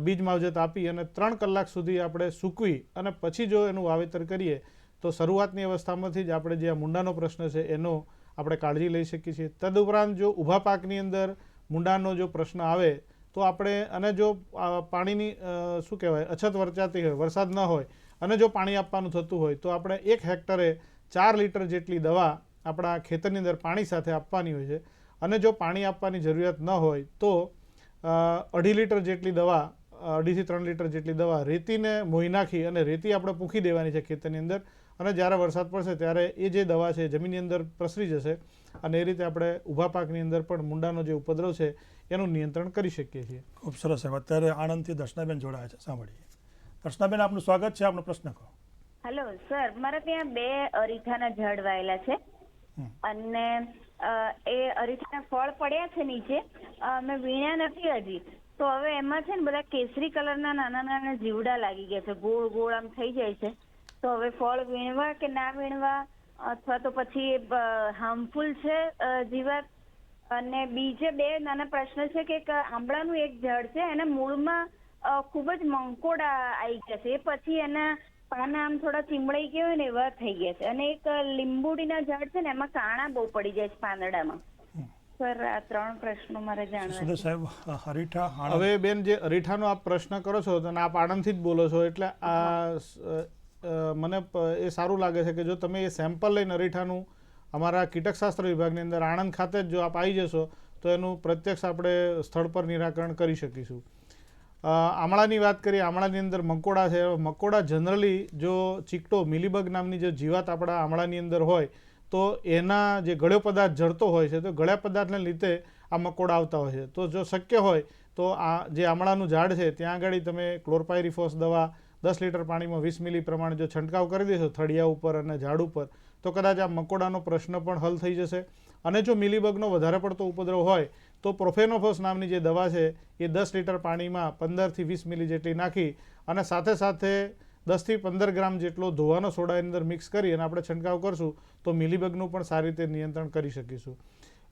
બીજ માવજત આપી અને 3 કલાક સુધી આપણે સૂકવી અને પછી જો એનું વાવેતર કરીએ તો શરૂઆતની અવસ્થામાંથી જ આપણે જે આ મુંડાનો પ્રશ્ન છે એનો આપણે કાળજી લઈ શકીએ છીએ. તદુપરાંત જો ઊભા પાકની અંદર મુંડાનો જો પ્રશ્ન આવે તો આપણે અને જો પાણીની શું કહેવાય અછત વર્તાતી હોય, વરસાદ ન હોય અને જો પાણી આપવાનું થતું હોય તો આપણે 1 હેક્ટરે 4 લીટર જેટલી દવા આપણા ખેતરની અંદર પાણી સાથે આપવાની હોય છે. અને જો પાણી આપવાની જરૂરિયાત ન હોય તો 2.5 લીટર જેટલી દવા 2.5 થી 3 લીટર જેટલી દવા રેતીને મોઈ નાખી અને રેતી આપણે પૂંખી દેવાની છે ખેતરની અંદર. અને જ્યારે વરસાદ પડશે ત્યારે એ જે દવા છે જમીનની અંદર પ્રસરી જશે અને એ રીતે આપણે ઊભા પાકની અંદર પણ મુંડાનો જે ઉપદ્રવ છે એનું નિયંત્રણ કરી શકીએ છીએ. ખૂબ સરસ સાહેબ. અત્યારે આણંદથી દર્શનાબેન જોડાયા છે, સાંભળીએ. દર્શનાબેન, આપનું સ્વાગત છે. આપનો પ્રશ્ન કહો. હેલો સર, મારે ત્યાં 2 અરીઠાના ઝાડ વાયેલા છે અને એ અરીઠાના ફળ પડ્યા છે નીચે, મેં વીણ્યા નથી હજી. તો હવે એમાં છે ને બધા કેસરી કલરના નાના નાના જીવડા લાગી ગયા છે, ગોળ ગોળ આમ થઈ જાય છે. તો હવે ફળ વીણવા કે ના વીણવા, અથવા તો પછી હાર્મફુલ છે જીવાત? અને બીજે 2 નાના પ્રશ્ન છે કે આંબળાનું એક ઝાડ છે, એના મૂળમાં ખૂબ જ મંકોડા આવી ગયા છે, એ પછી એના પાના આમ થોડા ચીમડાઈ ગયા હોય ને એવા થઈ ગયા છે. અને એક લીંબુડીના ઝાડ છે ને એમાં કાણા બહુ પડી જાય છે પાંદડામાં. સર, આ 3 પ્રશ્નો મારે જાણવા છે. હવે બેન, જે અરીઠાનો આપ પ્રશ્ન કરો છો અને આપ આણંદથી જ બોલો છો એટલે આ મને એ સારું લાગે છે કે જો તમે એ સેમ્પલ લઈને અરીઠાનું અમારા કીટકશાસ્ત્ર વિભાગની અંદર આણંદ ખાતે જ જો આપ આવી જશો તો એનું પ્રત્યક્ષ આપણે સ્થળ પર નિરાકરણ કરી શકીશું. આમળાની વાત કરીએ, આમળાની અંદર મકોડા છે. મકોડા જનરલી જો ચીકટો મિલીબગ નામની જે જીવાત આપણા આમળાની અંદર હોય તો એના જે ગળ્યો પદાર્થ જળતો હોય છે તો ગળ્યા પદાર્થને લીધે આ મકોડા આવતા હોય છે. તો જો શક્ય હોય તો આ જે આમળાનું ઝાડ છે ત્યાં આગળ તમે ક્લોરપાયરીફોસ દવા 10 લીટર પાણીમાં 20 મિલી પ્રમાણે જો છંટકાવ કરી દેશો થળિયા ઉપર અને ઝાડ ઉપર તો કદાચ આ મકોડાનો પ્રશ્ન પણ હલ થઈ જશે. અને જો મિલીબગનો વધારે પડતો ઉપદ્રવ હોય તો પ્રોફેનોફોસ નામની જે દવા છે એ 10 લીટર પાણીમાં 15 થી 20 મિલી જેટલી નાખી અને સાથે સાથે 10 થી 15 ગ્રામ જેટલો ધોવાનો સોડા એની અંદર મિક્સ કરી અને આપણે છંટકાવ કરશું તો મિલીબગનું પણ સારી રીતે નિયંત્રણ કરી શકીશું.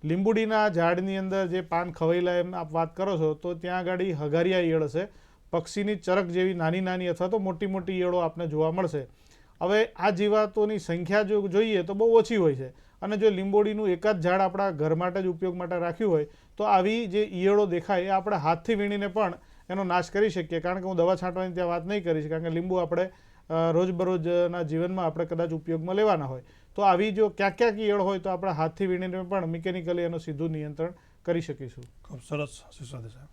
લીંબુડીના ઝાડની અંદર જે પાન ખવાયેલા એમ આપ વાત કરો છો તો ત્યાં આગળ હગારિયા ઈયળ હશે, પક્ષીની ચરક જેવી નાની નાની અથવા તો મોટી મોટી ઈયળો આપને જોવા મળશે. હવે આ જીવાતોની સંખ્યા જો જોઈએ તો બહુ ઓછી હોય છે અને જો લીંબોડીનું એક જ ઝાડ આપણા ઘર માટે જ ઉપયોગ માટે રાખ્યું હોય તો આવી જે ઈયળો દેખાય એ આપણે હાથથી વીણીને પણ એનો નાશ કરી શકીએ. કારણ કે હું દવા છાંટવાની ત્યાં વાત નહીં કરીશ, કારણ કે લીંબુ આપણે રોજબરોજના જીવનમાં આપણે કદાચ ઉપયોગમાં લેવાના હોય. તો આવી જો ક્યાંક ક્યાંક ઈયળ હોય તો આપણે હાથથી વીણીને પણ મિકેનિકલી એનું સીધું નિયંત્રણ કરી શકીશું. ખૂબ સરસ સિસોદિયા સાહેબ.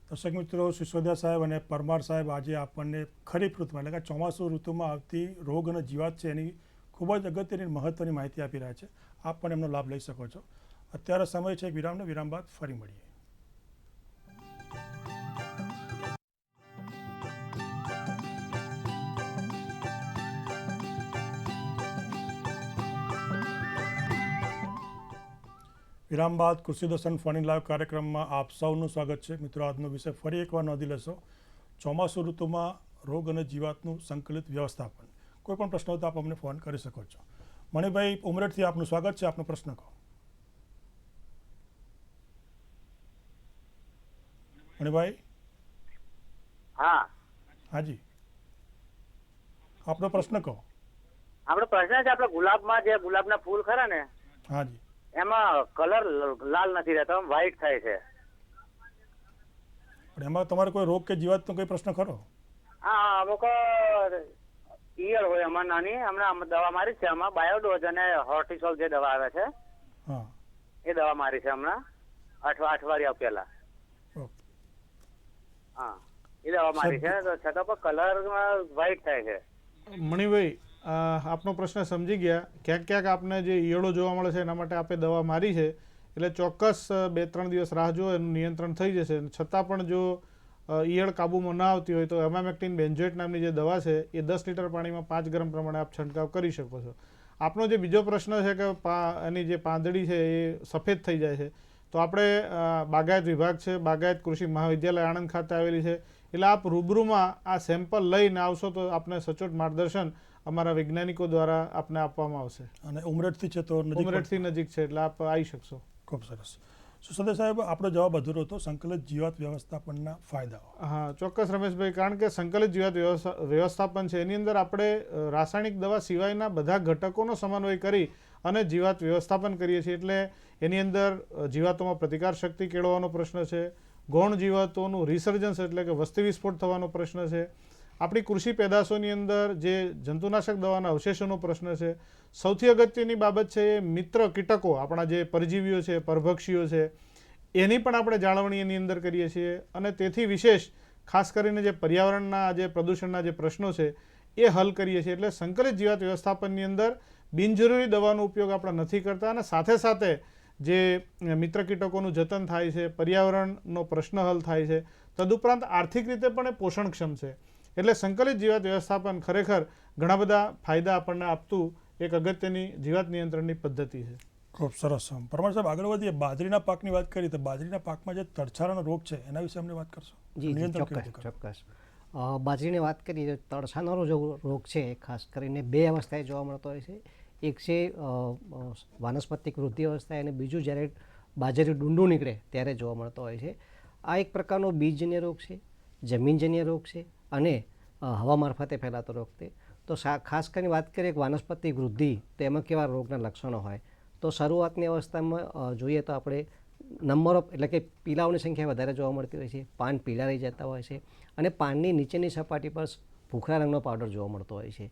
દર્શક મિત્રો, સિસોદિયા સાહેબ અને પરમાર સાહેબ આજે આપણને ખરીફ ઋતુમાં એટલે કે ચોમાસુ ઋતુમાં આવતી રોગ અને જીવાત છે એની ખૂબ જ અગત્યની મહત્ત્વની માહિતી આપી રહ્યા છે. આપ પણ એમનો લાભ લઈ શકો છો. અત્યારે સમય છે વિરામનો. વિરામ બાદ ફરી મળીએ. વિરામ બાદ કૃષિ દર્શન ફોન ઇન લાઈવ કાર્યક્રમમાં આપ સૌનું સ્વાગત છે. મિત્રો, આજનો વિષય ફરી એકવાર નોંધી લેશો. ચોમાસુ ઋતુમાં રોગ અને જીવાતનું સંકલિત વ્યવસ્થાપન. કોઈ પણ પ્રશ્ન હોય તો આપ અમને ફોન કરી શકો છો. મણિભાઈ ઉમરેઠથી આપનું સ્વાગત છે. આપનો પ્રશ્ન કહો. મણિભાઈ. હા હાજી, આપનો પ્રશ્ન કહો. આપણો પ્રશ્ન છે, આપણે ગુલાબમાં જે ગુલાબના ફૂલ ખરા ને, હાજી, એમાં કલર લાલ નથી રહેતો, વ્હાઈટ થાય છે. પણ એમાં તમારે કોઈ રોગ કે જીવાતનો કોઈ પ્રશ્ન ખરો? હા, અમુક ઈયળ હોય એમાં નાની, હમણાં દવા મારી છે, આમાં બાયોડોઝ અને હોર્ટિસોલ જે દવા આવે છે હા, એ દવા મારી છે હમણાં અઠવાડિયા પહેલા. હા, એ દવા મારી છે, તો છતાં પણ કલર વ્હાઈટ થાય છે. મણિભાઈ, આપનો પ્રશ્ન સમજી ગયા. ક્યાંક ક્યાંક આપને જે ઈયળો જોવા મળે છે એના માટે આપણે દવા મારી છે, એટલે ચોક્કસ 2-3 દિવસ રાહ જો, એનું નિયંત્રણ થઈ જશે. છતાં પણ જો ઈયળ કાબૂમાં ન આવતી હોય તો એમામેક્ટિન બેન્ઝોએટ નામની જે દવા છે એ 10 લીટર પાણીમાં 5 ગ્રામ પ્રમાણે આપ છંટકાવ કરી શકો છો. આપનો જે બીજો પ્રશ્ન છે કે એની જે પાંદડી છે એ સફેદ થઈ જાય છે, તો આપણે બાગાયત વિભાગ છે, બાગાયત કૃષિ મહાવિદ્યાલય આણંદ ખાતે આવેલી છે, એટલે આપ રૂબરૂમાં આ સેમ્પલ લઈને આવશો તો આપને સચોટ માર્ગદર્શન અમારા વૈજ્ઞાનિકો દ્વારા આપને આપવામાં આવશે. અને ઉમરેઠથી છે તો ઉમરેઠથી નજીક છે એટલે આપ આવી શકશો. ખૂબ સરસ. સુસદે સાહેબ, આપણો જવાબ અધૂરો હતો. સંકલિત જીવાત વ્યવસ્થાપનના ફાયદાઓ. હા, ચોક્કસ રમેશભાઈ, કારણ કે સંકલિત જીવાત વ્યવસ્થાપન છે એની અંદર આપણે રાસાયણિક દવા સિવાયના બધા ઘટકોનો સમન્વય કરી અને જીવાત વ્યવસ્થાપન કરીએ છીએ. એટલે એની અંદર જીવાતોમાં પ્રતિકાર શક્તિ કેળવવાનો પ્રશ્ન છે, ગૌણ જીવાતોનું રિસર્જન્સ એટલે કે વસ્તી વિસ્ફોટ થવાનો પ્રશ્ન છે, આપણી કૃષિ પેદાશોની અંદર જે જંતુનાશક દવાના અવશેષોનો પ્રશ્ન છે, સૌથી અગત્યની બાબત છે એ મિત્ર કીટકો, આપણા જે પરજીવીઓ છે, પરભક્ષીઓ છે, એની પણ આપણે જાળવણી એની અંદર કરીએ છીએ. અને તેથી વિશેષ ખાસ કરીને જે પર્યાવરણના જે પ્રદૂષણના જે પ્રશ્નો છે એ હલ કરીએ છીએ. એટલે સંકલિત જીવાત વ્યવસ્થાપનની અંદર બિનજરૂરી દવાનો ઉપયોગ આપણે નથી કરતા, અને સાથે સાથે જે મિત્ર કીટકોનું જતન થાય છે, પર્યાવરણનો પ્રશ્ન હલ થાય છે, તદુપરાંત આર્થિક રીતે પણ એ પોષણક્ષમ છે. એટલે સંકલિત જીવાત વ્યવસ્થાપન ખરેખર ઘણા બધા ફાયદા આપણને આપતું એક અગત્યની જીવાત નિયંત્રણની પદ્ધતિ છે. ખૂબ સરસ. પરમાર સાહેબ, આગળ વધીએ. બાજરીના પાકની વાત કરી તો બાજરીના પાકમાં જે તડછારાનો રોગ છે એના વિશે અમને વાત કરશો? જી, ચોક્કસ. બાજરીની વાત કરીએ તો તડછાનો જે રોગ છે એ ખાસ કરીને 2 અવસ્થાએ જોવા મળતો હોય છે. એક છે વાનસ્પતિક વૃદ્ધિ અવસ્થાએ, અને બીજું જ્યારે બાજરી ડુંડું નીકળે ત્યારે જોવા મળતો હોય છે. આ એક પ્રકારનો બીજજન્ય રોગ છે, જમીનજન્ય રોગ છે અને હવા મારફતે ફેલાતો રોગ છે. તો ખાસ કરીને વાત કરીએ કે વાનસ્પતિક વૃદ્ધિ, તો એમાં કેવા રોગના લક્ષણો હોય, તો શરૂઆતની અવસ્થામાં જોઈએ તો આપણે નંબર ઓફ એટલે કે પીલાઓની સંખ્યા વધારે જોવા મળતી હોય છે, પાન પીળા રહી જતા હોય છે, અને પાનની નીચેની સપાટી પર ભૂખરા રંગનો પાવડર જોવા મળતો હોય છે.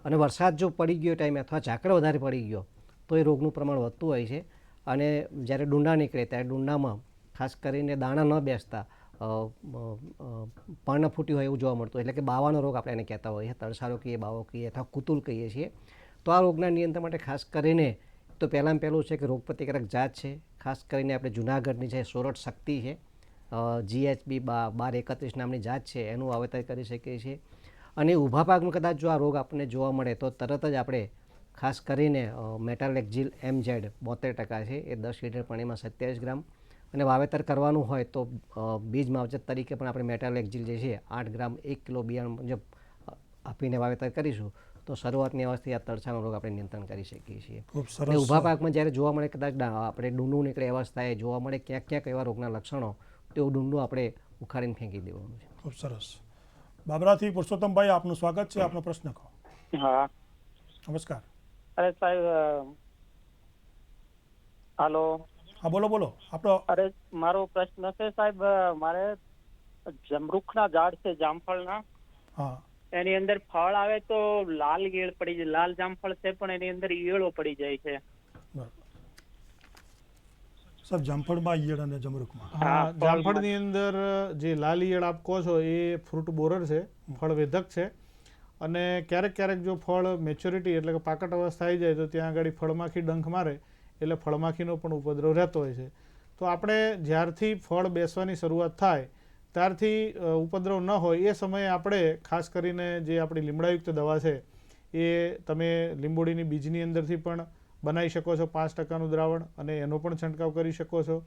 અને વરસાદ જો પડી ગયો ટાઈમે અથવા ઝાકળ વધારે પડી ગયો તો એ રોગનું પ્રમાણ વધતું હોય છે. અને જ્યારે ડુંડા નીકળે ત્યારે ડુંડામાં ખાસ કરીને દાણા ન બેસતા પર્ણ ફૂટ્યું હોય એવું જોવા મળતું, એટલે કે બાવાનો રોગ આપણે એને કહેતા હોઈએ, તડસારો કહીએ, બાવો કહીએ અથવા કુતુલ કહીએ છીએ. તો આ રોગના નિયંત્રણ માટે ખાસ કરીને તો પહેલાં છે કે રોગપ્રતિકારક જાત છે. ખાસ કરીને આપણે જુનાગઢની છે સોરઠ શક્તિ છે, GHB 1231 નામની જાત છે, એનું વાવેતર કરી શકીએ છીએ. અને ઊભા પાકમાં કદાચ જો આ રોગ આપણને જોવા મળે તો તરત જ આપણે ખાસ કરીને મેટાલેક્ઝિલ MZ 72% છે, એ 10 લીટર પાણીમાં 27 ગ્રામ, અને વાવેતર કરવાનું હોય તો બીજ માવજત તરીકે પણ આપણે મેટાલેક્ઝિલ જે છે 8 ગ્રામ 1 કિલો બિયારણ મુજબ આપીને વાવેતર કરીશું તો શરૂઆતની અવસ્થાએ આ તડછાનો રોગ આપણે નિયંત્રણ કરી શકીએ છીએ. અને ઊભા પાકમાં જ્યારે જોવા મળે, કદાચ આપણે ડુંડું નીકળે અવસ્થાએ જોવા મળે ક્યાંક ક્યાંક એવા રોગના લક્ષણો, તો એવું ડુંડું આપણે ઉખાડીને ફેંકી દેવાનું છે. ખૂબ સરસ. બાબરાથી પુરુષોત્તમભાઈ, આપનું સ્વાગત છે. આપનો પ્રશ્ન કહો. હા, નમસ્કાર. અરે સાહેબ, હાલો. હા, બોલો બોલો. આપણો અરે મારો પ્રશ્ન છે સાહેબ, મારે જમરૂખના ઝાડ છે જામફળના, હા, એની અંદર ફળ આવે તો લાલ ઈયળ પડી જાય, લાલ જામફળ છે પણ એની અંદર ઈયળો પડી જાય છે. સાહેબ, જામફળમાં ઈયળ અને જમરૂખમાં? હા, જામફળની અંદર જે લાલ ઈયળ આપ કહો છો એ ફ્રૂટ બોરર છે, ફળ વેધક છે. અને ક્યારેક ક્યારેક જો ફળ મેચ્યોરિટી એટલે કે પાકટ અવસ્થા આવી જાય તો ત્યાં આગળ ફળમાખી ડંખ મારે એટલે ફળમાખીનો પણ ઉપદ્રવ રહેતો હોય છે. તો આપણે જ્યારથી ફળ બેસવાની શરૂઆત થાય ત્યારથી ઉપદ્રવ ન હોય એ સમયે આપણે ખાસ કરીને જે આપણી લીમડાયુક્ત દવા છે એ તમે લીંબોડીની બીજની અંદરથી પણ બનાવી શકો છો 5%નું દ્રાવણ અને એનો પણ છંટકાવ કરી શકો છો.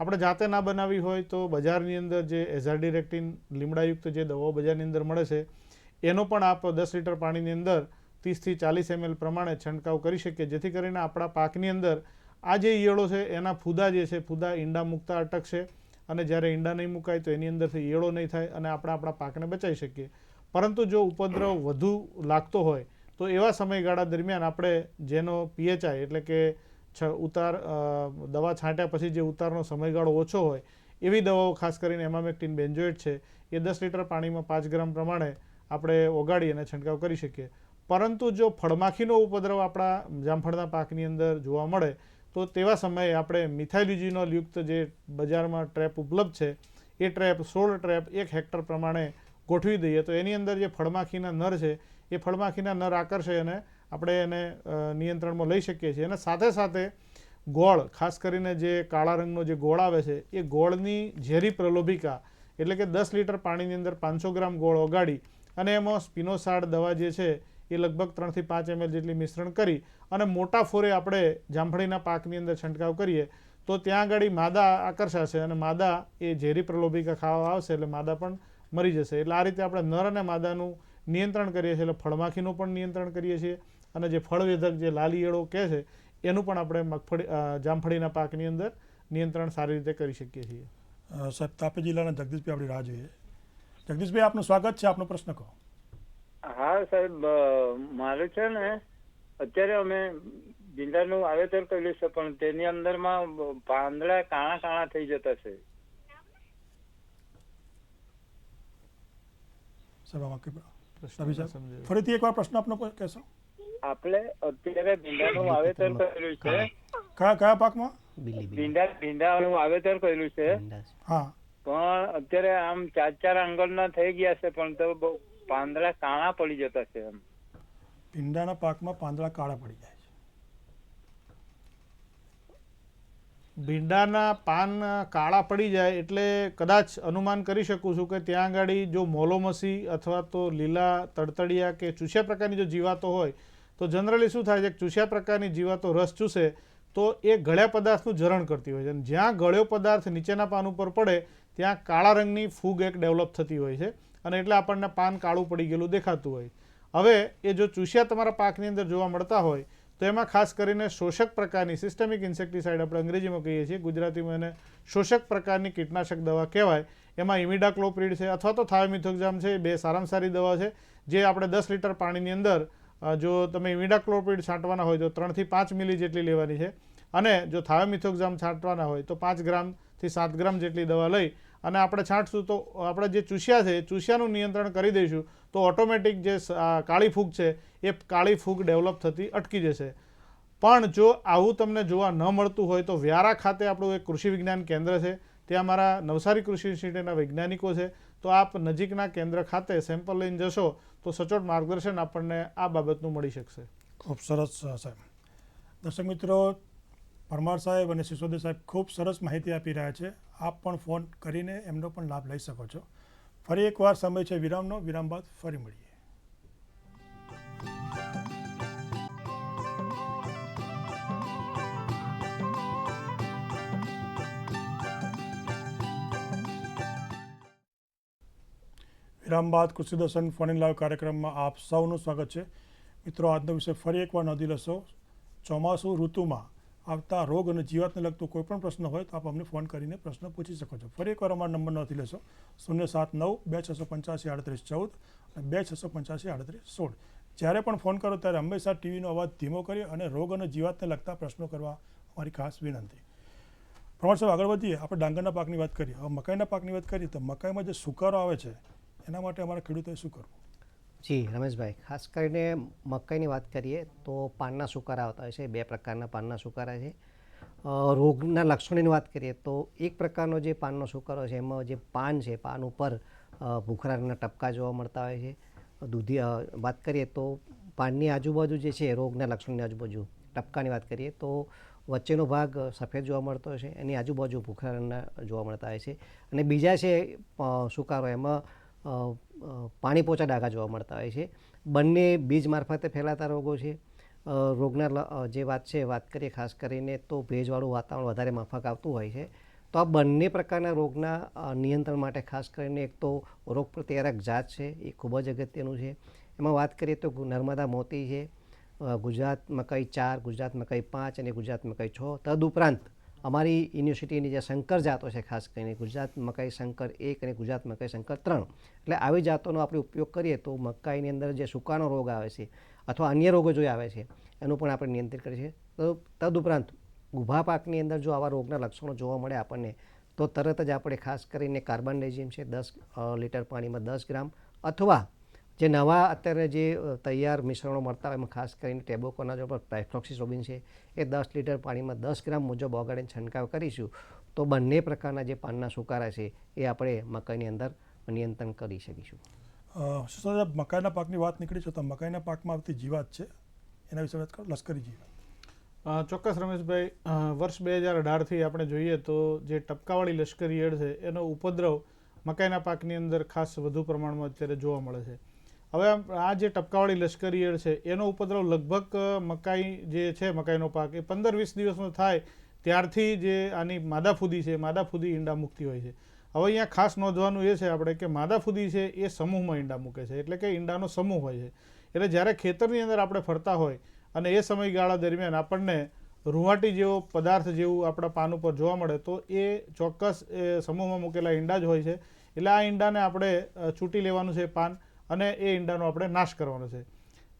આપણે જાતે ના બનાવી હોય તો બજારની અંદર જે એઝાર્ડિરેક્ટિન લીમડાયુક્ત જે દવાઓ બજારની અંદર મળે છે એનો પણ આપ 10 લીટર પાણીની અંદર 30 થી 40 ml પ્રમાણે છંટકાવ કરી શકીએ, જેથી કરીને આપણા પાકની અંદર આ જે ઈયળો છે એના ફૂદા જે છે ફૂદા ઈંડા મૂકતા અટકશે અને જ્યારે ઈંડા નહીં મુકાય તો એની અંદરથી ઈયળો નહીં થાય અને આપણે આપણા પાકને બચાવી શકીએ. પરંતુ જો ઉપદ્રવ વધુ લાગતો હોય તો એવા સમયગાળા દરમિયાન આપણે જેનો PHI એટલે કે ઉતાર દવા છાંટ્યા પછી જે ઉતારનો સમયગાળો ઓછો હોય એવી દવાઓ, ખાસ કરીને એમામેક્ટિન બેન્ઝોએટ છે, એ 10 લીટર પાણીમાં 5 ગ્રામ પ્રમાણે આપણે ઓગાળી અને છંટકાવ કરી શકીએ. પરંતુ જો ફળમાખીનો ઉપદ્રવ આપણા જામફળના પાકની અંદર જોવા મળે તો તેવા સમયે આપણે મિથાઇલ્યુજીનોલ યુક્ત જે બજારમાં ટ્રેપ ઉપલબ્ધ છે એ ટ્રેપ 16 ટ્રેપ 1 હેક્ટર પ્રમાણે ગોઠવી દઈએ તો એની અંદર જે ફળમાખીના નર છે એ ફળમાખીના નર આકર્ષે અને આપણે એને નિયંત્રણમાં લઈ શકીએ છીએ. અને સાથે સાથે ગોળ, ખાસ કરીને જે કાળા રંગનો જે ગોળ આવે છે એ ગોળની ઝેરી પ્રલોભિકા એટલે કે 10 લીટર પાણીની અંદર 500 ગ્રામ ગોળ ઓગાળી અને એમાં સ્પિનોસાડ દવા જે છે એ લગભગ 3 થી 5 ml જેટલી મિશ્રણ કરી અને મોટા ફોરે આપણે જામફળીના પાકની અંદર છંટકાવ કરીએ તો ત્યાં આગળ માદા આકર્ષાશે અને માદા એ ઝેરી પ્રલોભિકા ખાવા આવશે એટલે માદા પણ મરી જશે. એટલે આ રીતે આપણે નર અને માદાનું નિયંત્રણ કરીએ છીએ, એટલે ફળમાખીનું પણ નિયંત્રણ કરીએ છીએ અને જે ફળવેધક જે લાલ ઈયળો કહે છે એનું પણ આપણે જામફળીના પાકની અંદર નિયંત્રણ સારી રીતે કરી શકીએ છીએ. સાહેબ, તાપી જિલ્લાના જગદીશભાઈ આપણી રાહ જોઈએ. જગદીશભાઈ, આપનું સ્વાગત છે, આપનો પ્રશ્ન કહો. હા સાહેબ, મારે છે ને અત્યારે અમે ભીંડાનું વાવેતર કર્યું છે પણ તેની અંદરમાં પાંદડા કાણા કાણા થઈ જતા છે. ફરીથી એકવાર પ્રશ્ન આપનો કહેશો? આપણે અત્યારે ભીંડાનું વાવેતર કર્યું છે. કયા પાકમાં? ભીંડાનું વાવેતર કર્યું છે. હા, પણ અત્યારે આમ 4 આંગળના થઈ ગયા છે પણ તો પાંદડા કાળા પડી જતા છે. એમ ભીંડાના પાકમાં પાંદડા કાળા પડી જાય છે. ભીંડાના પાન કાળા પડી જાય એટલે કદાચ અનુમાન કરી શકું છું કે ત્યાં આગળ જો મોલોમસી અથવા તો લીલા તડતડિયા કે ચૂસ્યા પ્રકારની જો જીવાતો હોય તો જનરલી શું થાય છે કે ચૂસ્યા પ્રકારની જીવાતો રસ ચૂસે તો એ ગળ્યા પદાર્થનું જરણ કરતી હોય છે અને જ્યાં ગળ્યો પદાર્થ નીચેના પાન ઉપર પડે ત્યાં કાળા રંગની ફૂગ એક ડેવલપ થતી હોય છે અને એટલે આપણને પાન કાળું પડી ગયેલું દેખાતું હોય. હવે એ જો ચૂસ્યા તમારા પાકની અંદર જોવા મળતા હોય તો એમાં ખાસ કરીને શોષક પ્રકારની સિસ્ટમિક ઇન્સેક્ટિસાઇડ આપણે અંગ્રેજીમાં કહીએ છીએ, ગુજરાતીમાં એને શોષક પ્રકારની કીટનાશક દવા કહેવાય. એમાં ઇમિડાક્લોપ્રિડ છે અથવા તો થાયોમિથોક્ઝામ છે, એ બે સારામાં સારી દવા છે જે આપણે 10 લીટર પાણીની અંદર જો તમે ઇમિડાક્લોપ્રિડ છાંટવાના હોય તો 3 થી 5 મિલી જેટલી લેવાની છે અને જો થાયોમિથોક્ઝામ છાંટવાના હોય તો 5 ગ્રામથી 7 ગ્રામ જેટલી દવા લઈ અને આપણે છાંટશું તો આપણે જે ચૂસ્યા છે ચૂસ્યાનું નિયંત્રણ કરી દઈશું તો ઓટોમેટિક જે કાળી ફૂગ છે એ કાળી ફૂગ ડેવલપ થતી અટકી જશે. પણ જો આવું તમને જોવા ન મળતું હોય તો વ્યારા ખાતે આપણું એક કૃષિ વિજ્ઞાન કેન્દ્ર છે, ત્યાં મારા નવસારી કૃષિ યુનિવર્સિટીના વૈજ્ઞાનિકો છે, તો આપ નજીકના કેન્દ્ર ખાતે સેમ્પલ લઈને જશો તો સચોટ માર્ગદર્શન આપણને આ બાબતનું મળી શકશે. ખૂબ સરસ સાહેબ. દર્શક મિત્રો, પરમાર સાહેબ અને સિસોદિયા સાહેબ ખૂબ સરસ માહિતી આપી રહ્યા છે. આપ પણ ફોન કરીને એમનો પણ લાભ લઈ શકો છો. ફરી એકવાર સમય છે વિરામનો. વિરામ બાદ ફરી મળીએ. વિરામ બાદ કૃષિ દર્શન ફોન ઇન લાઈવ કાર્યક્રમમાં આપ સૌનું સ્વાગત છે. મિત્રો, આજનો વિષય ફરી એકવાર નોંધી લેશો. ચોમાસું ઋતુમાં આવતા રોગ અને જીવાતને લગતો કોઈ પણ પ્રશ્ન હોય તો આપ અમને ફોન કરીને પ્રશ્ન પૂછી શકો છો. ફરી એકવાર અમારો નંબર નોંધી લેશો: 079-2685-3814 અને 2685-3816. જ્યારે પણ ફોન કરો ત્યારે હંમેશા ટીવીનો અવાજ ધીમો કરી અને રોગ અને જીવાતને લગતા પ્રશ્નો કરવા અમારી ખાસ વિનંતી. પ્રમાણ સાહેબ, આગળ વધીએ. આપણે ડાંગરના પાકની વાત કરીએ. હવે મકાઈના પાકની વાત કરીએ તો મકાઈમાં જે સુકારો આવે છે એના માટે અમારા ખેડૂતોએ શું કરવું? જી રમેશભાઈ, ખાસ કરીને મકાઈની વાત કરીએ તો પાનના સુકારા આવતા હોય છે. 2 પ્રકારના પાનના સુકારા છે. રોગના લક્ષણોની વાત કરીએ તો એક પ્રકારનો જે પાનનો સુકારો છે એમાં જે પાન છે, પાન ઉપર ભૂખરાના ટપકા જોવા મળતા હોય છે. દૂધી વાત કરીએ તો પાનની આજુબાજુ જે છે રોગના લક્ષણોની આજુબાજુ ટપકાની વાત કરીએ તો વચ્ચેનો ભાગ સફેદ જોવા મળતો હોય છે, એની આજુબાજુ ભૂખરાના જોવા મળતા હોય છે. અને બીજા છે સુકારો, એમાં પાણી પોચા ડાઘા જોવા મળતા હોય છે. બંને બીજ મારફતે ફેલાતા રોગો છે રોગના જે વાત કરીએ ખાસ કરીને તો ભેજવાળું વાતાવરણ વધારે માફક આવતું હોય છે. તો આ બંને પ્રકારના રોગના નિયંત્રણ માટે ખાસ કરીને એક તો રોગ પ્રતિકારક જાત છે, એ ખૂબ જ અગત્યનું છે. એમાં વાત કરીએ તો નર્મદા મોતી છે, ગુજરાત મકઈ 4, ગુજરાત મકઈ 5 અને ગુજરાત મકઈ 6. તદુપરાંત અમારી યુનિવર્સિટીની જે શંકર જાતો છે, ખાસ કરીને ગુજરાત મકાઈ શંકર 1 અને ગુજરાત મકાઈ શંકર 3, એટલે આવી જાતોનો આપણે ઉપયોગ કરીએ તો મકાઈની અંદર જે સુકાનો રોગ આવે છે અથવા અન્ય રોગો જો આવે છે એનું પણ આપણે નિયંત્રિત કરીએ છીએ. તદુપરાંત ઊભા પાકની અંદર જો આવા રોગના લક્ષણો જોવા મળે આપણને તો તરત જ આપણે ખાસ કરીને કાર્બનડાઇઝિમ છે 10 લીટર પાણીમાં 10 ગ્રામ, અથવા જે નવા અત્યારે જે તૈયાર મિશ્રણો મળતા હોય એમાં ખાસ કરીને ટેબોકોના જો ટાઇફ્લોક્સિસોબિન છે એ 10 લીટર પાણીમાં 10 ગ્રામ મુજબ ઓગાળીને છંટકાવ કરીશું તો બંને પ્રકારના જે પાનના સુકારા છે એ આપણે મકાઈની અંદર નિયંત્રણ કરી શકીશું. મકાઈના પાકની વાત નીકળી છે તો મકાઈના પાકમાં આવતી જીવાત છે એના વિશે વાત કરો. લશ્કરી જીવાત. ચોક્કસ રમેશભાઈ, વર્ષ 2018થી આપણે જોઈએ તો જે ટપકાવાળી લશ્કરી ઈયળ છે એનો ઉપદ્રવ મકાઈના પાકની અંદર ખાસ વધુ પ્રમાણમાં અત્યારે જોવા મળે છે. હવે આ જે ટપકાવાળી લશ્કરી ઈયળ છે એનો ઉપદ્રવ લગભગ મકાઈ જે છે મકાઈનો પાક એ 15-20 દિવસનો થાય ત્યારથી જે આની માદાફૂદી છે, માદાફૂદી ઈંડા મૂકતી હોય છે. હવે અહીંયા ખાસ નોંધવાનું એ છે આપણે કે માદાફૂદી છે એ સમૂહમાં ઈંડા મૂકે છે, એટલે કે ઈંડાનો સમૂહ હોય છે. એટલે જ્યારે ખેતરની અંદર આપણે ફરતા હોય અને એ સમયગાળા દરમિયાન આપણને રૂંવાટી જેવો પદાર્થ જેવું આપણા પાન ઉપર જોવા મળે તો એ ચોક્કસ સમૂહમાં મૂકેલા ઈંડા જ હોય છે. એટલે આ ઈંડાને આપણે ચૂંટી લેવાનું છે પાન, અને એ ઈંડાનો આપણે નાશ કરવાનો છે.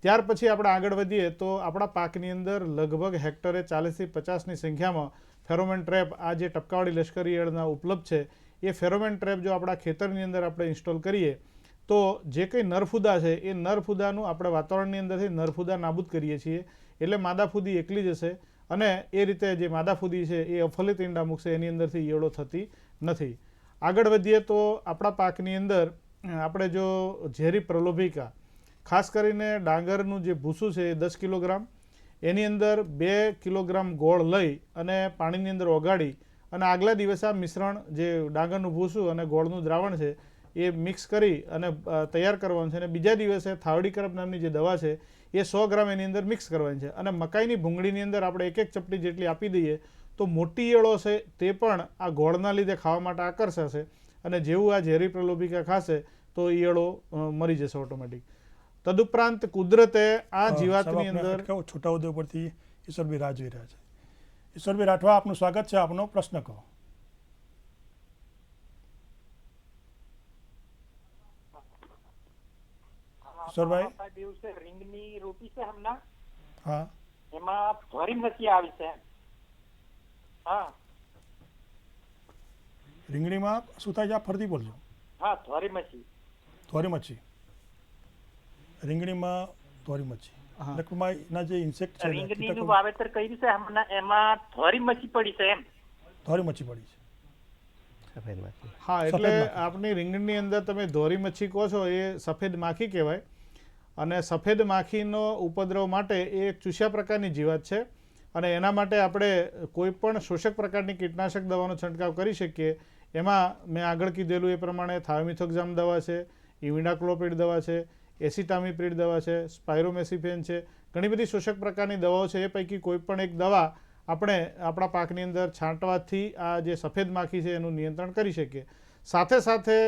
ત્યાર પછી આપણે આગળ વધીએ તો આપણા પાકની અંદર લગભગ હેક્ટરે 40થી 50ની સંખ્યામાં ફેરોમેન ટ્રેપ આ જે ટપકાવાળી લશ્કરી ઈયળના ઉપલબ્ધ છે એ ફેરોમેન ટ્રેપ જો આપણા ખેતરની અંદર આપણે ઇન્સ્ટોલ કરીએ તો જે કંઈ નરફુદા છે એ નરફુદાનું આપણે વાતાવરણની અંદરથી નરફુદા નાબૂદ કરીએ છીએ. એટલે માદાફૂદી એકલી જ હશે અને એ રીતે જે માદાફૂદી છે એ અફલિત ઈંડા મૂકશે, એની અંદરથી ઈયળો થતી નથી. આગળ વધીએ તો આપણા પાકની અંદર આપણે જો ઝેરી પ્રલોભિકા ખાસ કરીને ડાંગરનું જે ભૂસું છે એ 10 કિલોગ્રામ, એની અંદર 2 કિલોગ્રામ ગોળ લઈ અને પાણીની અંદર ઓગાળી અને આગલા દિવસે આ મિશ્રણ જે ડાંગરનું ભૂસું અને ગોળનું દ્રાવણ છે એ મિક્સ કરી અને તૈયાર કરવાનું છે. અને બીજા દિવસે થાવડીકરપ નામની જે દવા છે એ 100 ગ્રામ એની અંદર મિક્સ કરવાની છે. અને મકાઈની ભૂંગળીની અંદર આપણે 1-1 ચપટી જેટલી આપી દઈએ તો મોટી ઈયળો છે તે પણ આ ગોળના લીધે ખાવા માટે આકર્ષાશે, અને જેવું આ ઝેરી પ્રલોભિકા ખાશે તો ઈયળો મરી જશે ઓટોમેટિક. તદુપરાંત કુદરતે આ જીવાતની અંદર છોટાઉદેપુરથી ઈશ્વરભાઈ રાહ જોઈ રહ્યા છે. ઈશ્વરભાઈ રાઠવા, આપનું સ્વાગત છે. આપનો પ્રશ્ન કહો. ઈશ્વરભાઈ, દિવસે રીંગની રોટી છે હમણાં, હા, એમાં ધોરી મચ્છી આવી છે. હા, રીંગણીમાં શું થાય છે? આપ ફરતી બોલજો. હા, ધોરી મચ્છી. ધોરી મચ્છી રીંગણીમાં ધોરી મચ્છી એના જે ઇન્સેક્ટ છે રીંગણીનું વાવેતર કર્યું છે હમણાં, એમાં ધોરી મચ્છી પડી છે. એમ ધોરી મચ્છી પડી છે. સફેદ માખી. હા, એટલે આપણી રીંગણની અંદર તમે ધોરી મચ્છી કહો છો એ સફેદ માખી કહેવાય. અને સફેદ માખીનો ઉપદ્રવ માટે એ એક ચૂસ્યા પ્રકારની જીવાત છે અને એના માટે આપણે કોઈ પણ શોષક પ્રકારની કીટનાશક દવાનો છંટકાવ કરી શકીએ. એમાં મેં આગળ કીધેલું એ પ્રમાણે થાયોમિથોક્ઝામ દવા છે, ઇમિડાક્લોપિડ દવા છે, એસિટામિપ્રિડ દવા છે, સ્પાયરોમેસિફેન છે, ઘણી બધી શોષક પ્રકારની દવાઓ છે. એ પૈકી કોઈ પણ એક દવા આપણે આપણા પાકની અંદર છાંટવાથી આ જે સફેદ માખી છે એનું નિયંત્રણ કરી શકીએ. સાથે સાથે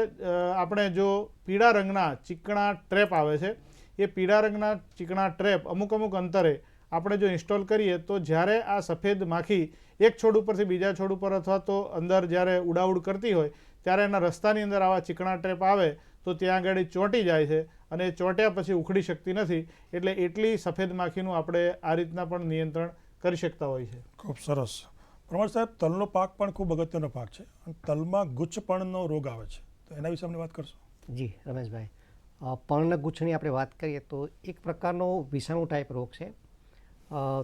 આપણે જો પીળા રંગના ચીકણા ટ્રેપ આવે છે એ પીળા રંગના ચીકણા ટ્રેપ અમુક અંતરે આપણે જો ઇન્સ્ટોલ કરીએ તો જ્યારે આ સફેદ માખી એક છોડ ઉપરથી બીજા છોડ ઉપર અથવા તો અંદર જ્યારે ઉડાઉડ કરતી હોય ત્યારે એના રસ્તાની અંદર આવા ચીકણા ટ્રેપ આવે તો ત્યાં આગળ ચોંટી જાય છે અને ચોંટ્યા પછી ઉખડી શકતી નથી. એટલે એટલી સફેદ માખીનું આપણે આ રીતના પણ નિયંત્રણ કરી શકતા હોય છે. ખૂબ સરસ. પ્રમોદ સાહેબ, તલનો પાક પણ ખૂબ અગત્યનો પાક છે અને તલમાં ગુચ્છપણનો રોગ આવે છે, તો એના વિશે અમને વાત કરશો? જી રમેશભાઈ, પર્ણગુચ્છની આપણે વાત કરીએ તો એક પ્રકારનો વિષાણુ ટાઈપ રોગ છે.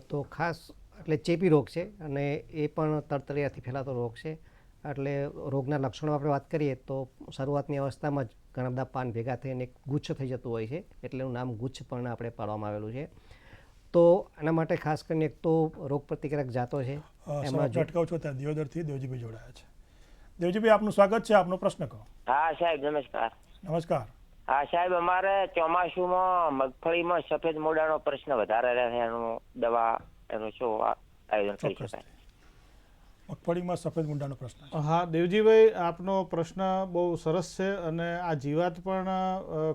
તો ખાસ એટલે ચેપી રોગ છે અને એ પણ તરતરિયાથી ફેલાતો રોગ છે. એટલે રોગના લક્ષણો આપણે વાત કરીએ તો શરૂઆતની અવસ્થામાં જ ઘણા બધા પાન ભેગા થઈને એક ગુચ્છ થઈ જતું હોય છે, એટલે એનું નામ ગુચ્છપર્ણ આપણે પાડવામાં આવેલું છે. તો એના માટે ખાસ કરીને એક તો રોગ પ્રતિકારક જાતો છે. એમાં અટકાવ છો ત્યાં દિયોદરથી દેવજીભાઈ જોડાયા છે. દેવજીભાઈ, આપનું સ્વાગત છે. આપનો પ્રશ્ન કહો. હા સાહેબ, નમસ્કાર. નમસ્કાર. હા સાહેબ, અમારે ચોમાસુમાં મગફળીમાં સફેદ મોડાનો પ્રશ્ન વધારે રહે છે, એનું દવા એનું શું આયોજન કરી શકાય? મગફળીમાં સફેદ મૂંડાનો પ્રશ્ન. હા દેવજીભાઈ, આપનો પ્રશ્ન બહુ સરસ છે અને આ જીવાત પણ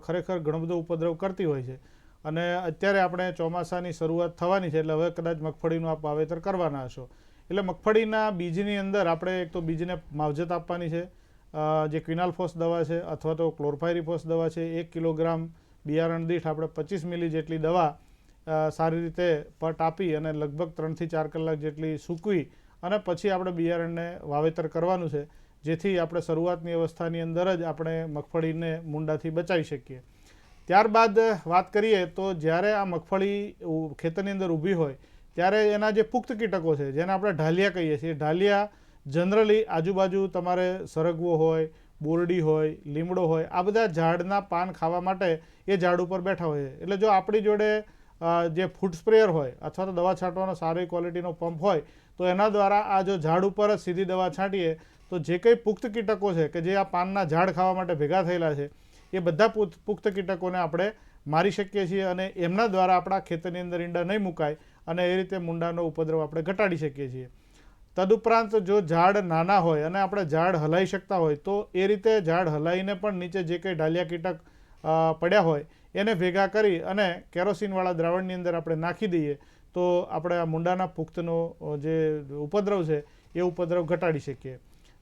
ખરેખર ઘણો બધો ઉપદ્રવ કરતી હોય છે અને અત્યારે આપણે ચોમાસાની શરૂઆત થવાની છે એટલે હવે કદાચ મગફળીનું આપ વાવેતર કરવાના હશો. એટલે મગફળીના બીજની અંદર આપણે એક તો બીજને માવજત આપવાની છે, જે ક્વિનાલફોસ દવા છે અથવા તો ક્લોરફાયરીફોસ દવા છે. 1 કિલોગ્રામ બિયારણ દીઠ આપણે 25 મિલી જેટલી દવા સારી રીતે પટ આપી અને લગભગ 3 થી 4 કલાક જેટલી સૂકવી અને પછી આપણે બિયારણને વાવેતર કરવાનું છે, જેથી આપણે શરૂઆતની અવસ્થાની અંદર જ આપણે મગફળીને મૂંડાથી બચાવી શકીએ. ત્યારબાદ વાત કરીએ તો જ્યારે આ મગફળી ખેતરની અંદર ઊભી હોય ત્યારે એના જે પુખ્ત કીટકો છે, જેને આપણે ઢાલિયા કહીએ છીએ, ઢાલિયા જનરલી આજુબાજુ તમારે સરગવો હોય, બોરડી હોય, લીમડો હોય, આ બધા ઝાડના પાન ખાવા માટે એ ઝાડ ઉપર બેઠા હોય છે. એટલે જો આપણી જોડે જે ફૂટ સ્પ્રેયર હોય અથવા તો દવા છાંટવાનો સારી ક્વોલિટીનો પંપ હોય તો એના દ્વારા આ જો ઝાડ ઉપર જ સીધી દવા છાંટીએ તો જે કંઈ પુખ્ત કીટકો છે કે જે આ પાનના ઝાડ ખાવા માટે ભેગા થયેલા છે એ બધા પુખ્ત કીટકોને આપણે મારી શકીએ છીએ અને એમના દ્વારા આપણા ખેતરની અંદર ઈંડા નહીં મુકાય અને એ રીતે મૂંડાનો ઉપદ્રવ આપણે ઘટાડી શકીએ છીએ. તદુપરાંત જો ઝાડ નાના હોય અને આપણે ઝાડ હલાવી શકતા હોય તો એ રીતે ઝાડ હલાવીને પણ નીચે જે કંઈ ડાલિયા કીટક પડ્યા હોય એને ભેગા કરી અને કેરોસીનવાળા દ્રાવણની અંદર આપણે નાખી દઈએ તો આપણે આ મૂંડાના પુખ્તનો જે ઉપદ્રવ છે એ ઉપદ્રવ ઘટાડી શકીએ.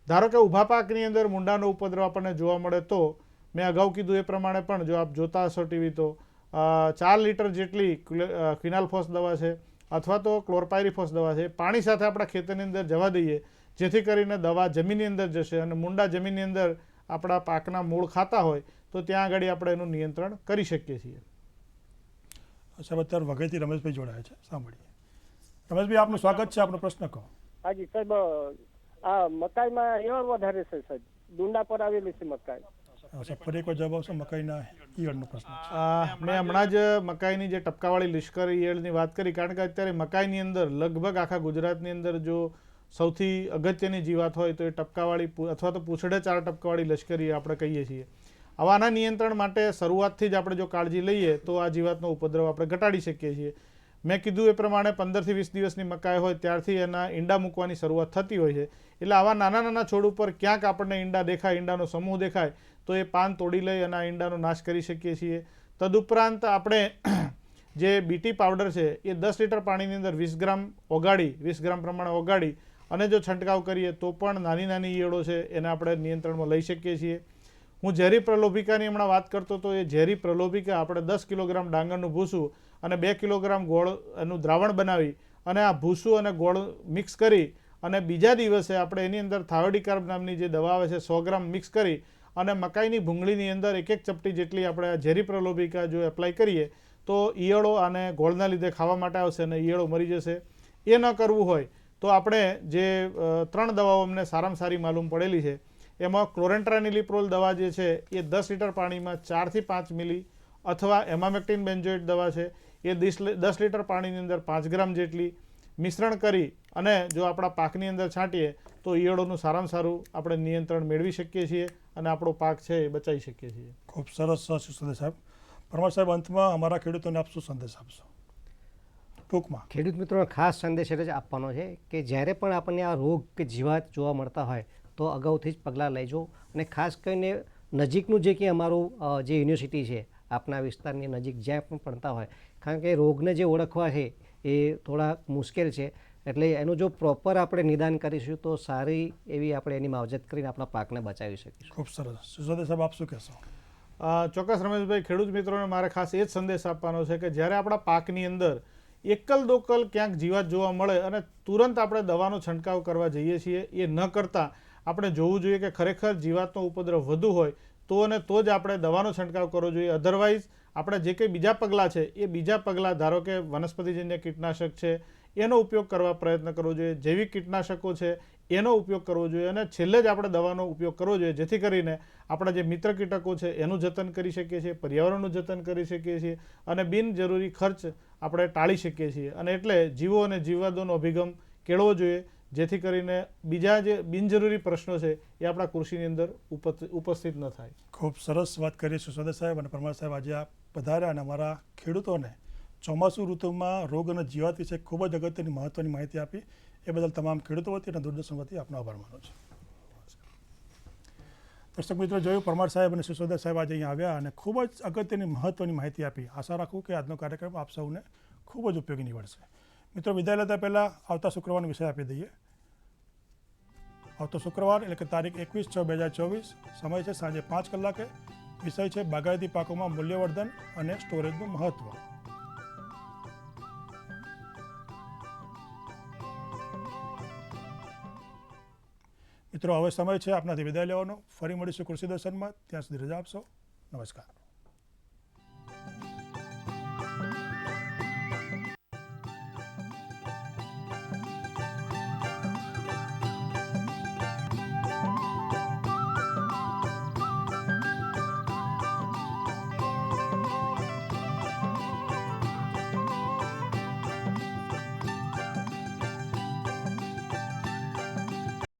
ધારો કે ઊભા પાકની અંદર મૂંડાનો ઉપદ્રવ આપણને જોવા મળે તો મેં અગાઉ કીધું એ પ્રમાણે પણ જો આપ જોતા હશો ટીવી તો 4 લીટર જેટલી ક્વિનાલફોસ દવા છે અથવા તો ક્લોરપાયરીફોસ દવા છે, પાણી સાથે આપણા ખેતરની અંદર જવા દઈએ જેથી કરીને દવા જમીનની અંદર જશે અને મૂંડા જમીનની અંદર આપણા પાકના મૂળ ખાતા હોય તો ત્યાં આગળ આપણે એનું નિયંત્રણ કરી શકીએ છીએ. સાહેબ અત્યારે વઘઈથી રમેશભાઈ જોડાયા છે, સાંભળીએ. રમેશભાઈ, આપનું સ્વાગત છે, આપનો પ્રશ્ન કહો. હાજી સાહેબ, આ મકાઈમાં ઈયળ વધારે છે સાહેબ, ડુંડા પર આવેલી છે મકાઈ. ફરી એકવાર જવાબ આવશે મકાઈના ઈયળનો પ્રશ્ન. મેં હમણાં જ મકાઈની જે ટપકાવાળી લશ્કર ઈયળની વાત કરી, કારણ કે અત્યારે મકાઈની અંદર લગભગ આખા ગુજરાતની અંદર જો સૌથી અગત્યની જીવાત હોય તો એ ટપકાવાળી અથવા તો પૂંછડે 4 ટપકાવાળી લશ્કરી આપણે કહીએ છીએ. આવાના નિયંત્રણ માટે શરૂઆતથી જ આપણે જો કાળજી લઈએ તો આ જીવાતનો ઉપદ્રવ આપણે ઘટાડી શકીએ છીએ. મેં કીધું એ પ્રમાણે 15 થી 20 દિવસની મકાઈ હોય ત્યારથી એના ઈંડા મૂકવાની શરૂઆત થતી હોય છે. એટલે આવા નાના નાના છોડ ઉપર ક્યાંક આપણને ઈંડા દેખાય, ઈંડાનો સમૂહ દેખાય તો એ પાન તોડી લઈ અને આ ઈંડાનો નાશ કરી શકીએ છીએ. તદુપરાંત આપણે જે બીટી પાવડર છે એ 10 લીટર પાણીની અંદર 20 ગ્રામ ઓગાળી 20 ગ્રામ પ્રમાણે ઓગાળી અને જો છંટકાવ કરીએ તો પણ નાની નાની ઈયળો છે એને આપણે નિયંત્રણમાં લઈ શકીએ છીએ. હું ઝેરી પ્રલોભિકાની હમણાં વાત કરતો તો એ ઝેરી પ્રલોભિકા આપણે 10 કિલોગ્રામ ડાંગરનું ભૂસું અને 2 કિલોગ્રામ ગોળ એનું દ્રાવણ બનાવી અને આ ભૂસું અને ગોળ મિક્સ કરી અને બીજા દિવસે આપણે એની અંદર થાયોડિકાર્બ નામની જે દવા આવે છે 100 ગ્રામ મિક્સ કરી અને મકાઈની ભૂંગળીની અંદર 1 ચપટી જેટલી આપણે આ ઝેરી પ્રલોભિકા જો એપ્લાય કરીએ તો ઈયળો આને ગોળના લીધે ખાવા માટે આવશે અને ઈયળો મરી જશે. એ ન કરવું હોય તો આપણે જે 3 દવાઓ અમને સારામાં સારી માલુમ પડેલી છે એમાં ક્લોરેન્ટ્રાનિલિપ્રોલ દવા જે છે એ 10 લીટર પાણીમાં 4 થી 5 મિલી અથવા એમામેક્ટિન બેન્ઝોઇટ દવા છે એ 10 લીટર પાણીની અંદર 5 ગ્રામ જેટલી મિશ્રણ કરી અને જો આપણા પાકની અંદર છાંટીએ તો ઈયળોનું સારામાં સારું આપણે નિયંત્રણ મેળવી શકીએ છીએ અને આપણો પાક છે એ બચાવી શકીએ છીએ. ખૂબ સરસ સંદેશ સાહેબ. પરમાર સાહેબ, અંતમાં અમારા ખેડૂતોને આપ શું સંદેશ આપશો ટૂંકમાં? ખેડૂત મિત્રોને ખાસ સંદેશ એટલે જ આપવાનો છે કે જ્યારે પણ આપણને આ રોગ કે જીવાત જોવા મળતા હોય તો અગાઉથી જ પગલાં લેજો અને ખાસ કરીને નજીકનું જે કે અમારું જે યુનિવર્સિટી છે આપના વિસ્તારની નજીક જ્યાં પણ ભણતા હોય, કારણ કે રોગને જે ઓળખવા છે એ થોડા મુશ્કેલ છે, એટલે એનું જો પ્રોપર આપણે નિદાન કરીશું તો સારી એવી આપણે એની માવજત કરીને આપણા પાકને બચાવી શકીશું. ખૂબ સરસ. સિસોદિયા સાહેબ, આપ શું કહેશો? ચોક્કસ રમેશભાઈ, ખેડૂત મિત્રોને મારે ખાસ એ જ સંદેશ આપવાનો છે કે જ્યારે આપણા પાકની અંદર એકલ દોકલ ક્યાંક જીવાત જોવા મળે અને તુરંત આપણે દવાનો છંટકાવ કરવા જઈએ છીએ, એ ન કરતાં આપણે જોવું જોઈએ કે ખરેખર જીવાતનો ઉપદ્રવ વધુ હોય તો અને તો જ આપણે દવાનો છંટકાવ કરવો જોઈએ. અધરવાઇઝ આપણે જે કંઈ બીજા પગલાં છે એ બીજા પગલાં, ધારો કે વનસ્પતિજન્ય કીટનાશક છે એનો ઉપયોગ કરવા પ્રયત્ન કરવો જોઈએ, જૈવિક કીટનાશકો છે એનો ઉપયોગ કરવો જોઈએ અને છેલ્લે જ આપણે દવાનો ઉપયોગ કરવો જોઈએ, જેથી કરીને આપણા જે મિત્ર કીટકો છે એનું જતન કરી શકીએ છીએ, પર્યાવરણનું જતન કરી શકીએ છીએ અને બિનજરૂરી ખર્ચ આપણે ટાળી શકીએ છીએ. અને એટલે જીવો અને જીવાદોનો અભિગમ કેળવો જોઈએ, જેથી કરીને બીજા જે બિનજરૂરી પ્રશ્નો છે એ આપણા કૃષિની અંદર ઉપસ્થિત ન થાય. ખૂબ સરસ વાત કરી સિસોદિયા સાહેબ અને પરમાર સાહેબ. આજે આ પધાર્યા અને અમારા ખેડૂતોને ચોમાસુ ઋતુમાં રોગ અને જીવાત વિશે ખૂબ જ અગત્યની મહત્વની માહિતી આપી. એ બદલ તમામ ખેડૂતો વતી અને દૂરદર્શન વતી આપનો આભાર માનું છું. દર્શક મિત્રો, જોયું પરમાર સાહેબ અને સિસોદિયા સાહેબ આજે અહીંયા આવ્યા અને ખૂબ જ અગત્યની મહત્વની માહિતી આપી. આશા રાખું કે આજનો કાર્યક્રમ આપ સૌને ખૂબ જ ઉપયોગી નીવડશે. મિત્રો, વિદાય લેતા પહેલાં આવતા શુક્રવારનો વિષય આપી દઈએ. આવતો શુક્રવાર એટલે કે તારીખ 21/6/2024, સમય છે સાંજે 5 કલાકે. વિષય છે બાગાયતી પાકોમાં મૂલ્યવર્ધન અને સ્ટોરેજનું મહત્વ. મિત્રો, હવે સમય છે આપનાથી વિદાય લેવાનો. ફરી મળીશું કૃષિ દર્શનમાં. ત્યાં સુધી રજા આપશો. નમસ્કાર.